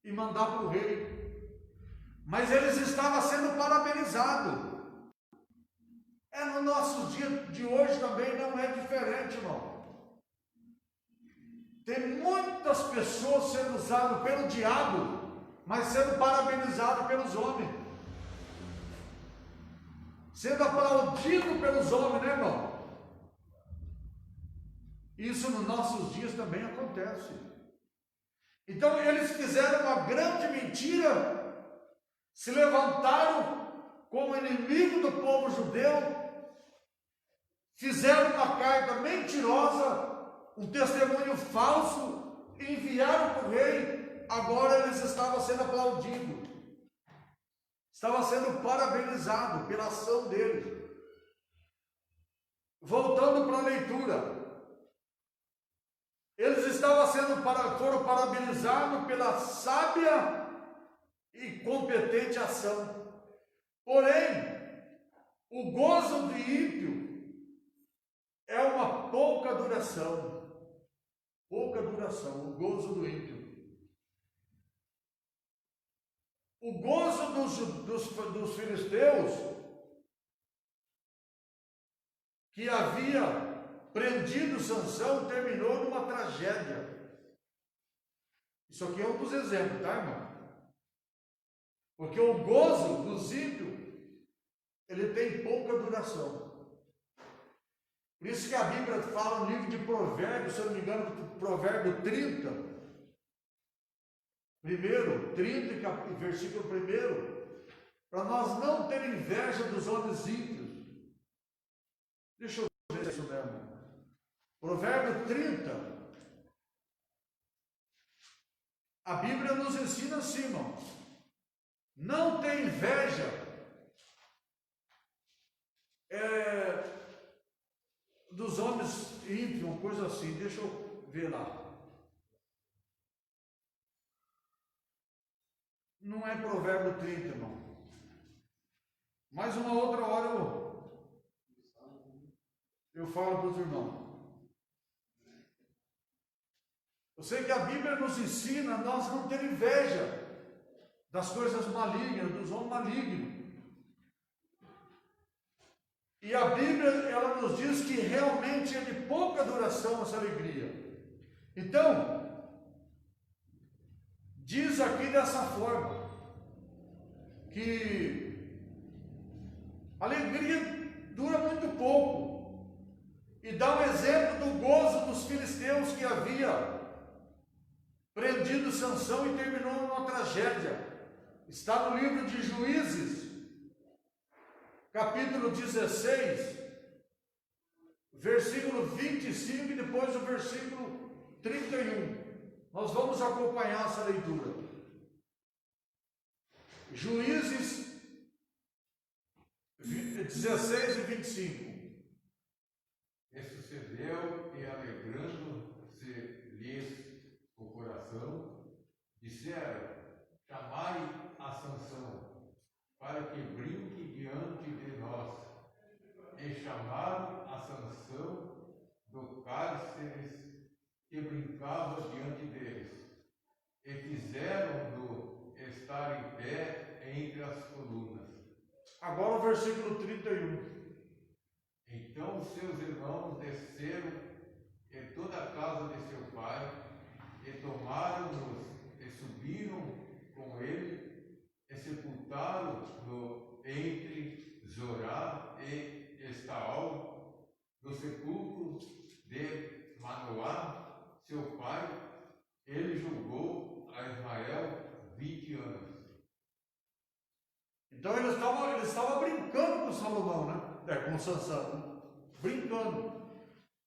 e mandar para o rei. Mas eles estavam sendo parabenizados. No nosso dia de hoje também não é diferente, irmão. Tem muitas pessoas sendo usadas pelo diabo, mas sendo parabenizadas pelos homens. Sendo aplaudido pelos homens, né, irmão? Isso nos nossos dias também acontece. Então eles fizeram uma grande mentira, se levantaram como inimigo do povo judeu, fizeram uma carta mentirosa, um testemunho falso, e enviaram para o rei. Agora eles estavam sendo aplaudidos, estavam sendo parabenizados pela ação deles. Voltando para a leitura, eles foram parabenizados pela sábia e competente ação. Porém, o gozo do ímpio é uma pouca duração. Pouca duração, o gozo do ímpio. O gozo dos filisteus, que havia prendido Sansão, terminou numa tragédia. Isso aqui é um dos exemplos, tá, irmão? Porque o gozo dos ímpios, ele tem pouca duração. Por isso que a Bíblia fala no livro de Provérbios, se eu não me engano, Provérbio 30, versículo 1, para nós não ter inveja dos homens ímpios. Deixa eu ver isso mesmo. Provérbio 30. A Bíblia nos ensina assim, irmão. Não tem inveja dos homens ímpios, uma coisa assim. Deixa eu ver lá. Não é Provérbio 30, irmão. Mais uma outra hora eu falo para os irmãos. Eu sei que a Bíblia nos ensina a nós não ter inveja das coisas malignas, dos homens malignos. E a Bíblia, ela nos diz que realmente é de pouca duração essa alegria. Então, diz aqui dessa forma, que a alegria dura muito pouco. E dá um exemplo do gozo dos filisteus que havia prendido Sansão e terminou numa tragédia. Está no livro de Juízes, capítulo 16, versículo 25 e depois o versículo 31. Nós vamos acompanhar essa leitura. Juízes 16 e 25. E sucedeu que, alegrando-se-lhes o coração, disseram: chamai a Sansão, para que brinque diante de nós. E chamaram a Sansão do cárcere que brincava diante deles, e fizeram-no estar em pé entre as colunas. Agora o versículo 31. Então seus irmãos desceram em toda a casa de seu pai, e tomaram-nos e subiram com ele, e sepultaram-no entre Zorá e Estaol, no sepulcro de Manoá, seu pai. Ele julgou a Israel 20 anos. Então eles estavam brincando com Salomão, né? Com Sansão, né? Brincando.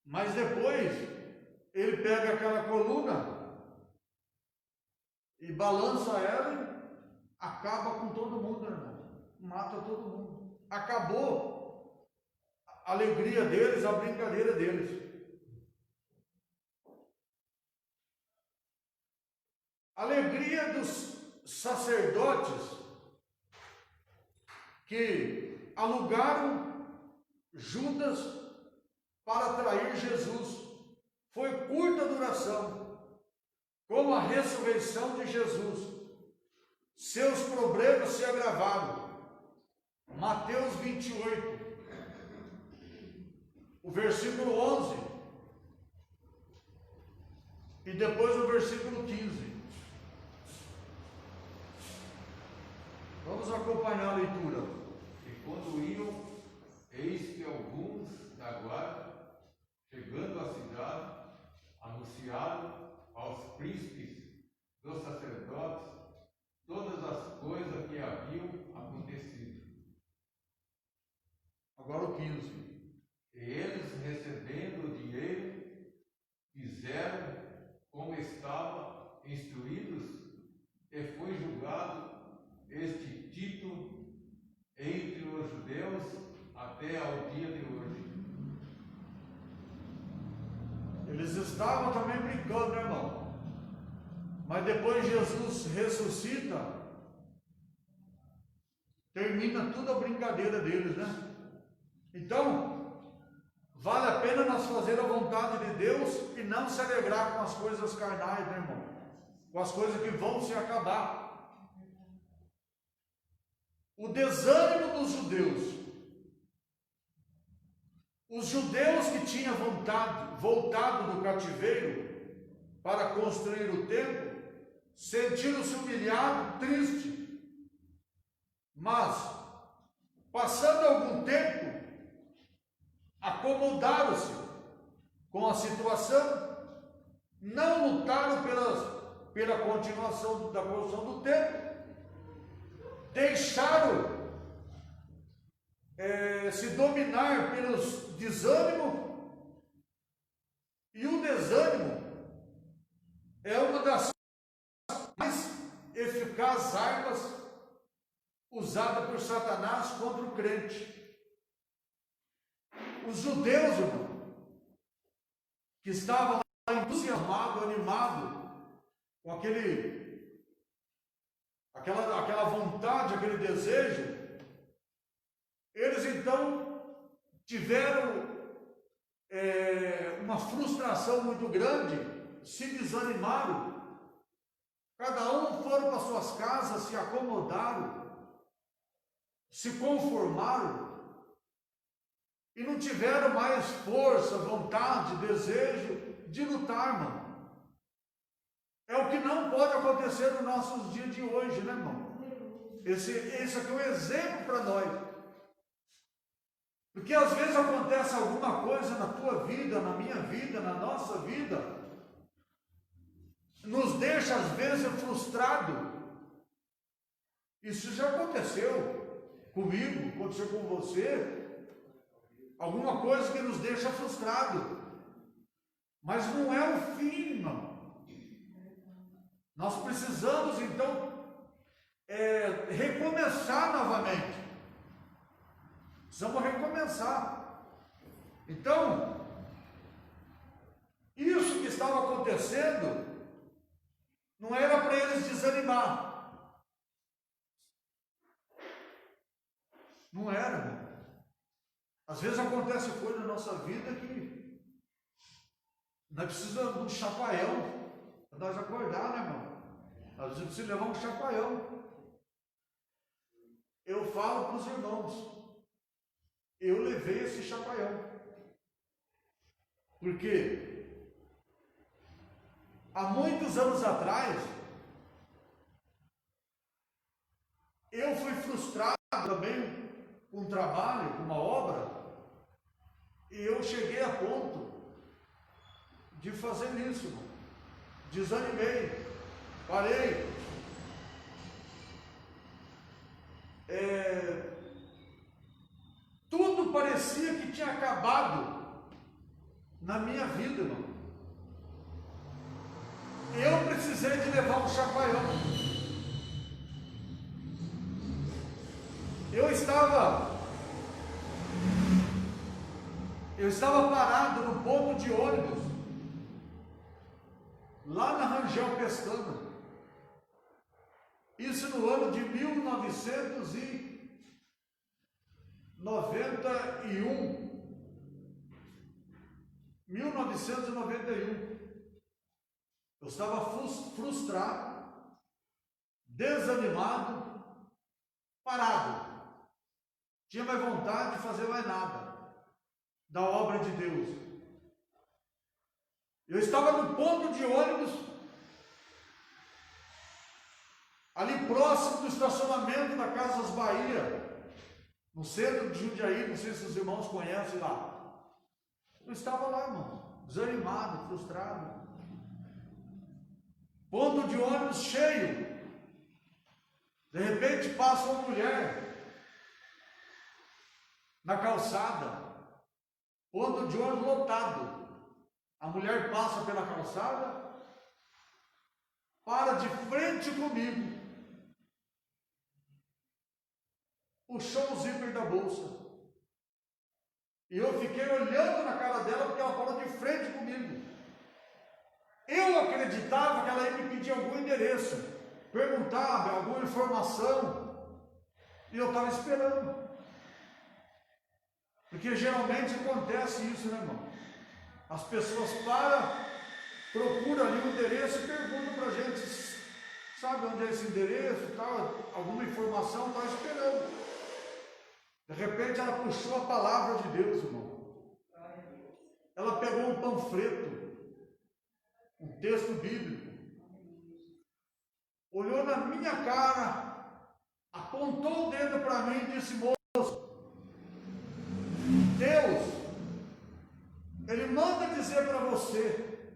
Mas depois ele pega aquela coluna e balança ela e acaba com todo mundo, irmão. Mata todo mundo. Acabou a alegria deles, a brincadeira deles. A alegria dos sacerdotes que alugaram Judas para trair Jesus foi curta duração. Com a ressurreição de Jesus, seus problemas se agravaram. Mateus 28, o versículo 11 e depois o versículo 15. Vamos acompanhar a leitura. E quando iam, eis que alguns da guarda, chegando à cidade, anunciaram aos príncipes dos sacerdotes todas as coisas que haviam acontecido. Agora o 15. E eles, recebendo o dinheiro, fizeram como estavam instruídos, e foi julgado este título entre os judeus até ao dia de hoje. Eles estavam também brincando, né, irmão? Mas depois Jesus ressuscita, termina toda a brincadeira deles, né? Então, vale a pena nós fazer a vontade de Deus e não se alegrar com as coisas carnais, né, irmão? Com as coisas que vão se acabar. O desânimo dos judeus. Os judeus que tinham voltado do cativeiro para construir o templo, sentiram-se humilhados, tristes. Mas, passando algum tempo, acomodaram-se com a situação, não lutaram pela continuação da construção do templo, deixaram se dominar pelos desânimo, e o desânimo é uma das mais eficazes armas usadas por Satanás contra o crente. Os judeus, irmão, que estavam entusiasmados, animados, com aquela vontade, aquele desejo, eles então tiveram uma frustração muito grande, se desanimaram, cada um foram para suas casas, se acomodaram, se conformaram, e não tiveram mais força, vontade, desejo de lutar, irmão. É o que não pode acontecer nos nossos dias de hoje, né, irmão? Esse aqui é um exemplo para nós. Porque às vezes acontece alguma coisa na tua vida, na minha vida, na nossa vida, nos deixa às vezes frustrado. Isso já aconteceu comigo, aconteceu com você. Alguma coisa que nos deixa frustrado. Mas não é o fim, irmão. Nós precisamos então recomeçar novamente. Precisamos recomeçar. Então, isso que estava acontecendo não era para eles desanimar. Não era, irmão. Às vezes acontece coisa na nossa vida que nós precisamos de um chacoalhão para nós acordar, né, irmão? Às vezes precisa levar um chacoalhão. Eu falo para os irmãos, eu levei esse chacoalhão. Porque há muitos anos atrás, eu fui frustrado também com um trabalho, com uma obra, e eu cheguei a ponto de fazer isso, irmão. Desanimei, parei. Tudo parecia que tinha acabado na minha vida, irmão. Eu precisei de levar um chacoalhão. Eu estava parado no ponto de ônibus, lá na Rangel Pestana. Isso no ano de 1991. Eu estava frustrado, desanimado, parado. Tinha mais vontade de fazer mais nada da obra de Deus. Eu estava no ponto de ônibus, ali próximo do estacionamento da Casas Bahia, no centro de Jundiaí. Não sei se os irmãos conhecem lá. Eu estava lá, irmão, desanimado, frustrado. Ponto de ônibus cheio. De repente passa uma mulher na calçada. Ponto de ônibus lotado. A mulher passa pela calçada, para de frente comigo, puxou o zíper da bolsa. E eu fiquei olhando na cara dela, porque ela parou de frente comigo. Eu acreditava que ela ia me pedir algum endereço, perguntava alguma informação, e eu estava esperando. Porque geralmente acontece isso, né, irmão? As pessoas param, procuram ali o endereço e perguntam para a gente, sabe onde é esse endereço, tal, alguma informação, está esperando. De repente ela puxou a palavra de Deus, irmão. Ela pegou um panfleto, um texto bíblico, olhou na minha cara, apontou o dedo para mim e disse: moço, Deus, Ele manda dizer para você,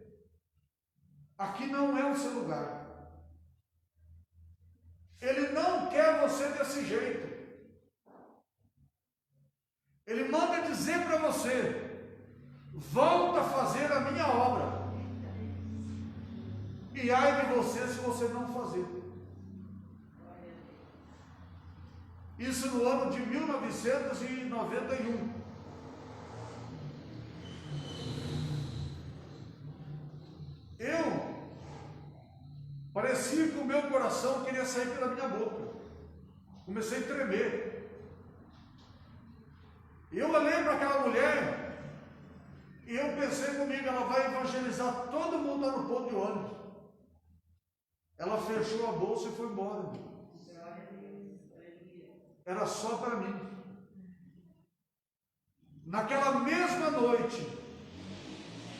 aqui não é o seu lugar. Ele não quer você desse jeito. Ele manda dizer para você: volta a fazer a minha obra. E ai de você se você não fazer. Isso no ano de 1991. Parecia que o meu coração queria sair pela minha boca. Comecei a tremer. Eu lembro aquela mulher, e eu pensei comigo, ela vai evangelizar todo mundo lá no ponto de ônibus. Ela fechou a bolsa e foi embora. Era só para mim. Naquela mesma noite,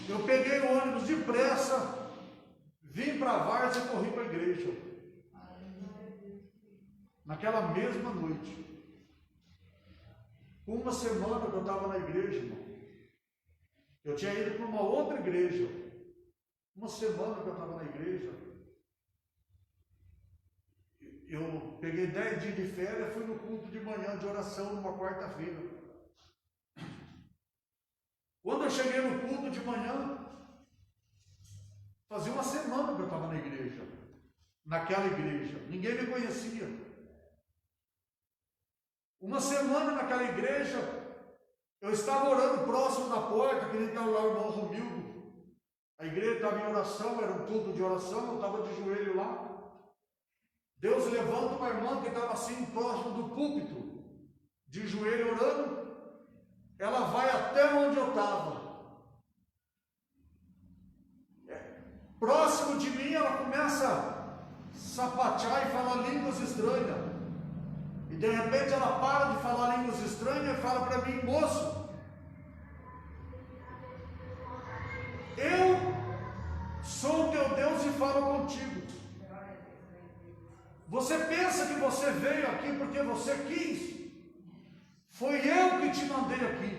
eu peguei o ônibus depressa, vim para a Várzea e corri para a igreja. Naquela mesma noite. Uma semana que eu estava na igreja, irmão. Eu tinha ido para uma outra igreja. Uma semana que eu estava na igreja. Eu peguei 10 dias de férias, fui no culto de manhã de oração, numa quarta-feira. Quando eu cheguei no culto de manhã, fazia uma semana que eu estava na igreja. Naquela igreja. Ninguém me conhecia. Uma semana naquela igreja, eu estava orando próximo da porta, que ele estava lá, o irmão Romildo. A igreja estava em oração, era um culto de oração, eu estava de joelho lá. Deus levanta uma irmã que estava assim, próximo do púlpito, de joelho orando. Ela vai até onde eu estava. Próximo de mim, ela começa a sapatear e falar línguas estranhas. E de repente ela para de falar línguas estranhas e fala para mim: moço, eu sou o teu Deus e falo contigo. Você pensa que você veio aqui porque você quis? Foi eu que te mandei aqui.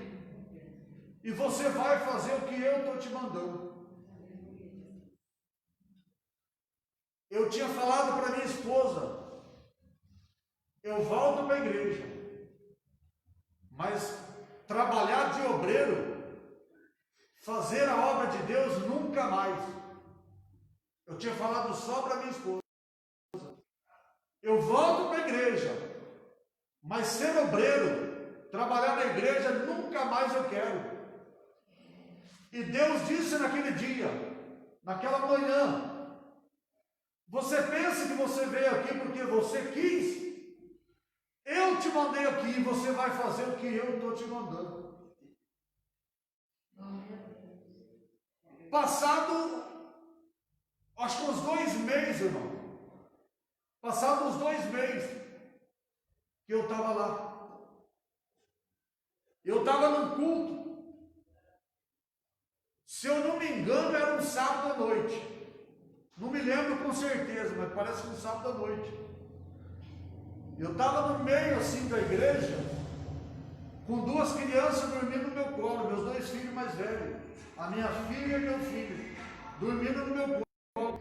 E você vai fazer o que eu estou te mandando. Eu tinha falado para minha esposa: eu volto para a igreja, mas trabalhar de obreiro, fazer a obra de Deus, nunca mais. Eu tinha falado só para minha esposa: eu volto para a igreja, mas ser obreiro, trabalhar na igreja, nunca mais eu quero. E Deus disse naquele dia, naquela manhã: você pensa que você veio aqui porque você quis? Eu te mandei aqui e você vai fazer o que eu estou te mandando. Passado, acho que uns 2 meses, irmão. Passado uns 2 meses que eu estava lá. Eu estava num culto. Se eu não me engano, era um sábado à noite. Não me lembro com certeza, mas parece que um sábado à noite. Eu estava no meio assim da igreja, com 2 crianças dormindo no meu colo, meus 2 filhos mais velhos, a minha filha e meu filho, dormindo no meu colo.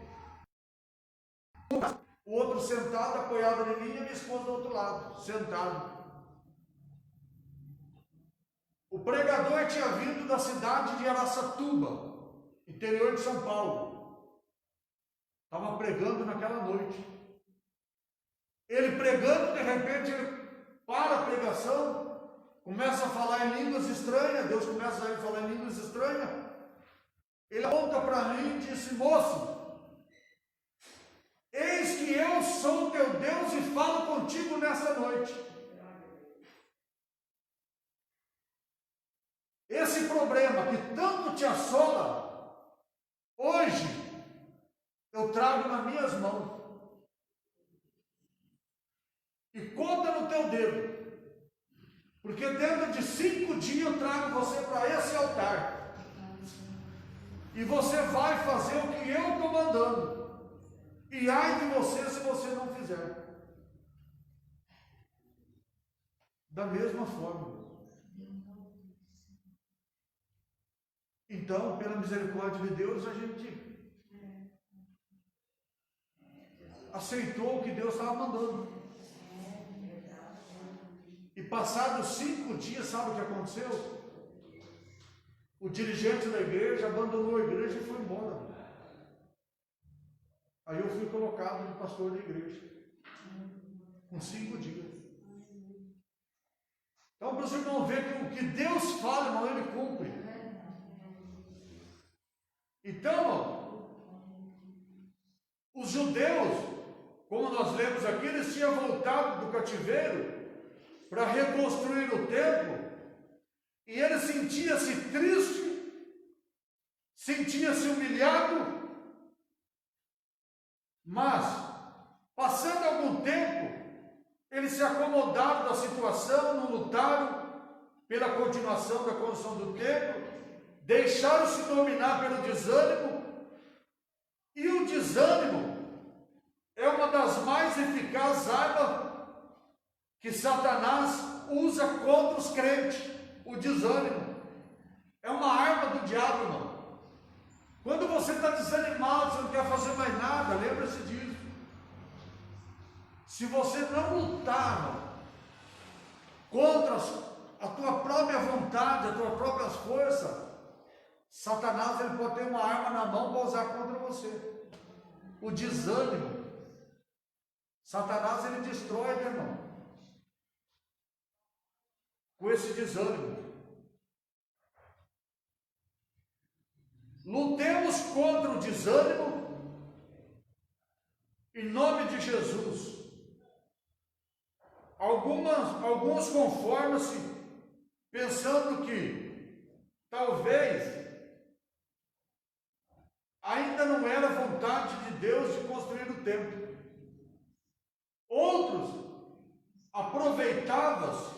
O outro sentado, apoiado em mim, e a minha esposa do outro lado, sentado. O pregador tinha vindo da cidade de Araçatuba, interior de São Paulo. Estava pregando naquela noite. Ele pregando, de repente, ele para a pregação, começa a falar em línguas estranhas. Deus começa a falar em línguas estranhas. Ele aponta para mim e disse: moço, eis que eu sou teu Deus e falo contigo nessa noite. Esse problema que tanto te assola, hoje eu trago nas minhas mãos. E conta no teu dedo. Porque dentro de 5 dias eu trago você para esse altar. E você vai fazer o que eu estou mandando. E ai de você se você não fizer. Da mesma forma. Então, pela misericórdia de Deus, aceitou o que Deus estava mandando. E passados 5 dias, sabe o que aconteceu? O dirigente da igreja abandonou a igreja e foi embora. Aí eu fui colocado de pastor da igreja. Com 5 dias. Então, para você não ver que o que Deus fala, irmão, Ele cumpre. Então, os judeus, como nós lemos aqui, eles tinham voltado do cativeiro para reconstruir o templo, e ele sentia-se triste, sentia-se humilhado, mas, passando algum tempo, eles se acomodaram da situação, não lutaram pela continuação da construção do templo, deixaram-se dominar pelo desânimo, e o desânimo é uma das mais eficazes armas que Satanás usa contra os crentes. O desânimo é uma arma do diabo, irmão. Quando você está desanimado, você não quer fazer mais nada, lembra-se disso. Se você não lutar, irmão, contra a tua própria vontade, as tuas próprias forças, Satanás ele pode ter uma arma na mão para usar contra você. O desânimo. Satanás ele destrói, meu irmão, com esse desânimo. Lutemos contra o desânimo em nome de Jesus. Alguns conformam-se pensando que talvez ainda não era vontade de Deus de construir o templo. Outros aproveitavam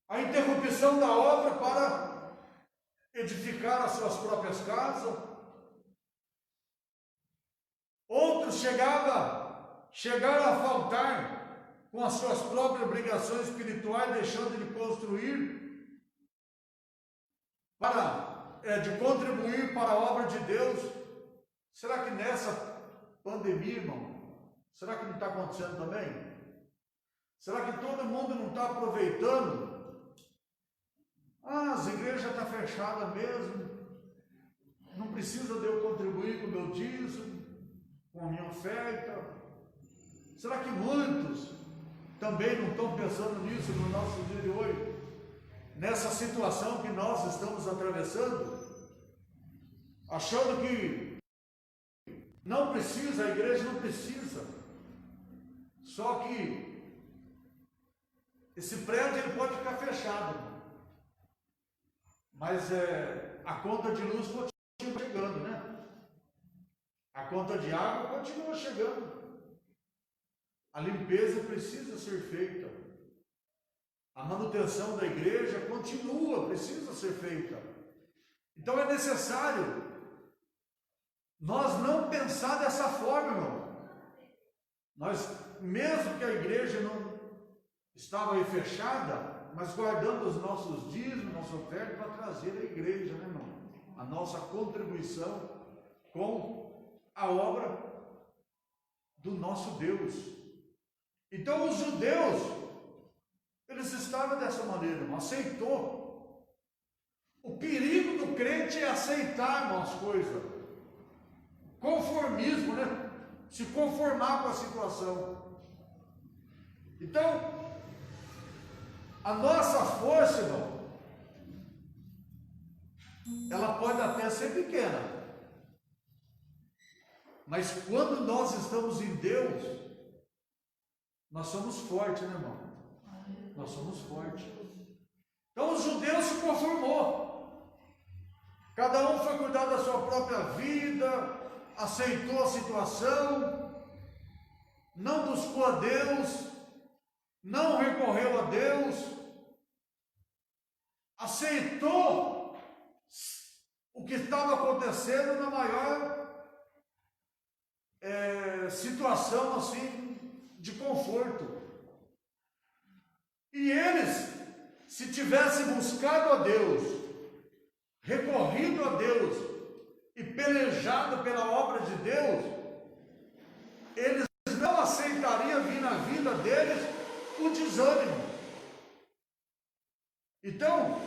a interrupção da obra para edificar as suas próprias casas. Outros chegaram a faltar com as suas próprias obrigações espirituais, deixando de construir, de contribuir para a obra de Deus. Será que nessa pandemia, irmão, será que não está acontecendo também? Será que todo mundo não está aproveitando? As igrejas estão fechadas mesmo, não precisa de eu contribuir com o meu dízimo, com a minha oferta. Será que muitos também não estão pensando nisso no nosso dia de hoje? Nessa situação que nós estamos atravessando, achando que não precisa, a igreja não precisa. Só que esse prédio ele pode ficar fechado, mas a conta de luz continua chegando, né? A conta de água continua chegando. A limpeza precisa ser feita. A manutenção da igreja precisa ser feita. Então é necessário nós não pensar dessa forma, irmão. Nós, mesmo que a igreja não estava aí fechada, mas guardando os nossos dízimos, nossa oferta para trazer a igreja, né, irmão? A nossa contribuição com a obra do nosso Deus. Então os judeus, eles estavam dessa maneira, irmão, aceitou. O perigo do crente é aceitar, irmão, as coisas. Conformismo, né? Se conformar com a situação. Então, a nossa força, irmão, ela pode até ser pequena, mas quando nós estamos em Deus, nós somos fortes, né, irmão? Nós somos fortes. Então os judeus se conformou. Cada um foi cuidar da sua própria vida, aceitou a situação, não buscou a Deus, não recorreu a Deus, aceitou o que estava acontecendo na maior situação assim de conforto. E eles, se tivessem buscado a Deus, recorrido a Deus e pelejado pela obra de Deus, eles não aceitariam vir na vida deles o desânimo. Então,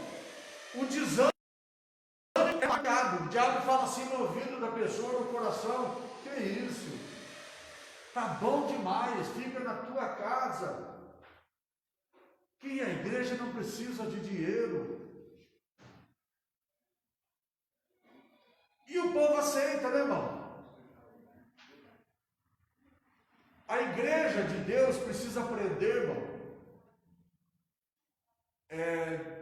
o desânimo é marcado. O diabo fala assim no ouvido da pessoa, no coração: que isso? Tá bom demais, fica na tua casa. Que a igreja não precisa de dinheiro. E o povo aceita, né, irmão? A igreja de Deus precisa aprender, irmão.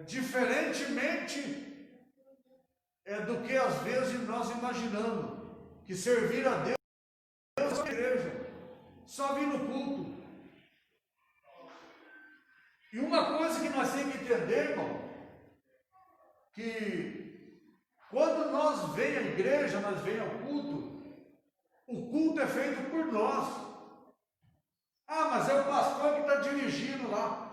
Diferentemente do que às vezes nós imaginamos, que servir a Deus é a igreja, só vir no culto. E uma coisa que nós temos que entender, irmão, que quando nós vem à igreja, nós vem ao culto, o culto é feito por nós. Ah, mas é o pastor que está dirigindo lá.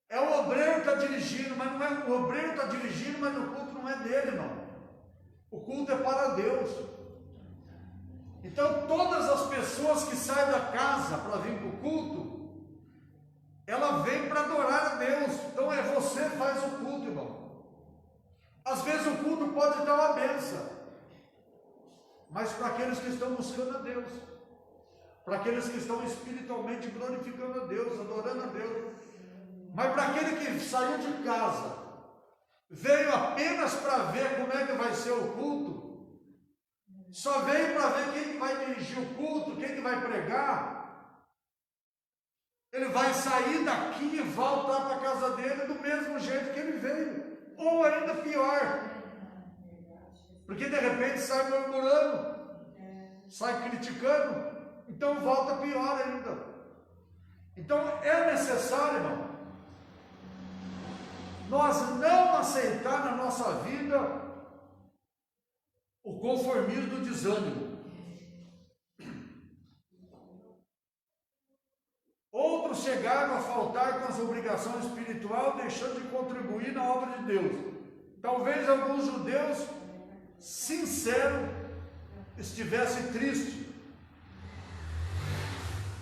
É o obreiro que está dirigindo, mas não é o obreiro que está dirigindo, mas o culto não é dele, não. O culto é para Deus. Então, todas as pessoas que saem da casa para vir para o culto, ela vem para adorar a Deus. Então, você que faz o culto, irmão. Às vezes o culto pode dar uma benção, mas para aqueles que estão buscando a Deus, para aqueles que estão espiritualmente glorificando a Deus, adorando a Deus. Mas para aquele que saiu de casa, veio apenas para ver como é que vai ser o culto, só veio para ver quem que vai dirigir o culto, quem que vai pregar, ele vai sair daqui e voltar para a casa dele do mesmo jeito que ele veio, ou ainda pior, porque de repente sai murmurando, sai criticando, então volta pior ainda. Então é necessário, irmão, nós não aceitar na nossa vida o conformismo do desânimo. Outros chegaram a faltar com as obrigações espirituais, deixando de contribuir na obra de Deus. Talvez alguns judeus sinceros estivessem tristes,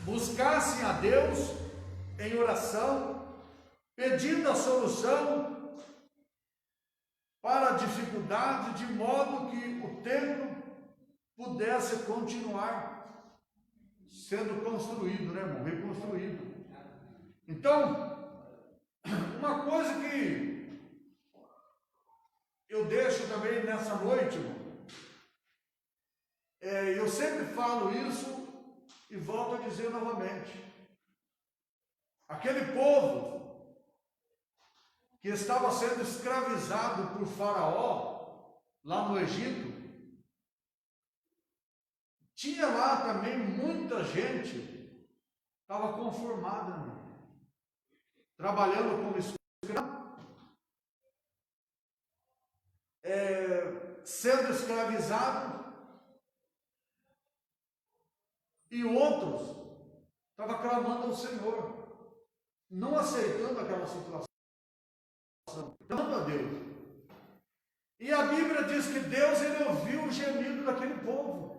buscassem a Deus em oração, pedindo a solução para a dificuldade, de modo que o templo pudesse continuar sendo construído, né, irmão? Reconstruído. Então, uma coisa que eu deixo também nessa noite, irmão, eu sempre falo isso e volto a dizer novamente. Aquele povo que estava sendo escravizado por Faraó, lá no Egito, tinha lá também muita gente, estava conformada, né? Trabalhando como escravo, sendo escravizado, e outros estavam clamando ao Senhor, não aceitando aquela situação. Clamando a Deus. E a Bíblia diz que Deus, ele ouviu o gemido daquele povo.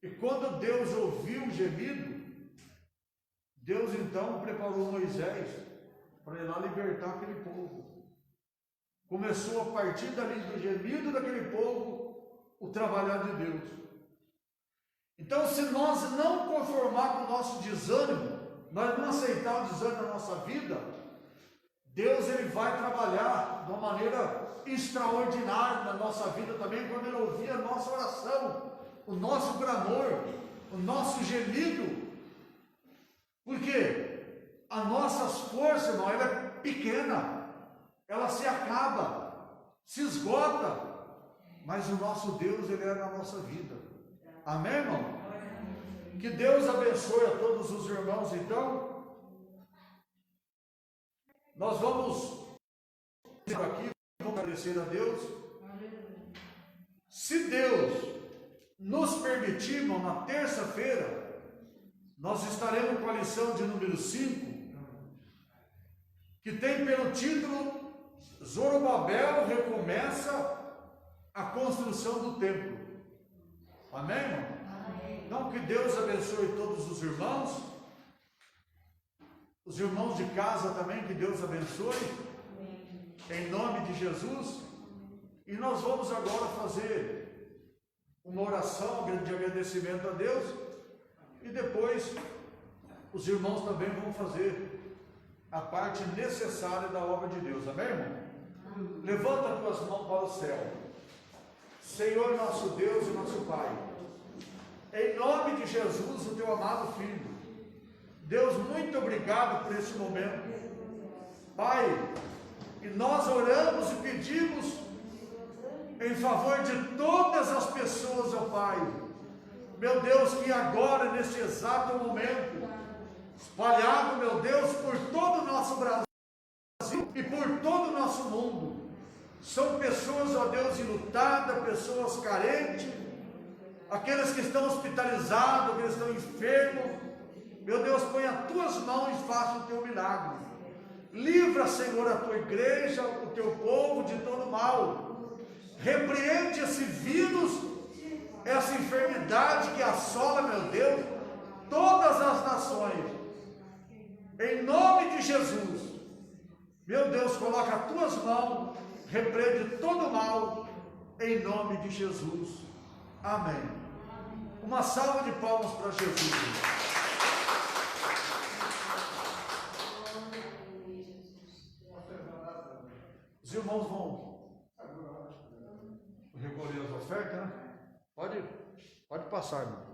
E quando Deus ouviu o gemido, Deus então preparou Moisés para ir lá libertar aquele povo. Começou a partir dali do gemido daquele povo o trabalhar de Deus. Então, se nós não conformar com o nosso desânimo, nós não aceitar o desânimo na nossa vida, Deus, ele vai trabalhar de uma maneira extraordinária na nossa vida também, quando ele ouvir a nossa oração, o nosso clamor, o nosso gemido. Porque as nossas forças, irmão, ela é pequena, ela se acaba, se esgota, mas o nosso Deus, ele é na nossa vida. Amém, irmão? Que Deus abençoe a todos os irmãos, então. Nós vamos aqui, vamos agradecer a Deus. Se Deus nos permitir, irmão, na terça-feira, nós estaremos com a lição de número 5, que tem pelo título Zorobabel recomeça a construção do templo. Amém, irmão? Amém. Então, que Deus abençoe todos os irmãos de casa também, que Deus abençoe, em nome de Jesus. E nós vamos agora fazer uma oração de agradecimento a Deus, e depois os irmãos também vão fazer a parte necessária da obra de Deus, amém, irmão? Levanta as tuas mãos para o céu. Senhor nosso Deus e nosso Pai, em nome de Jesus, o teu amado Filho, Deus, muito obrigado por esse momento, Pai, e nós oramos e pedimos em favor de todas as pessoas, ó Pai, meu Deus, que agora, neste exato momento, espalhado, meu Deus, por todo o nosso Brasil e por todo o nosso mundo, são pessoas, ó Deus, enlutadas, pessoas carentes, aqueles que estão hospitalizados, aqueles que estão enfermos, meu Deus, põe as tuas mãos e faça o teu milagre. Livra, Senhor, a tua igreja, o teu povo de todo mal. Repreende esse vírus, essa enfermidade que assola, meu Deus, todas as nações. Em nome de Jesus, meu Deus, coloca as tuas mãos, repreende todo mal, em nome de Jesus. Amém. Uma salva de palmas para Jesus. Os irmãos vão recolher as ofertas, né? Pode passar, irmão.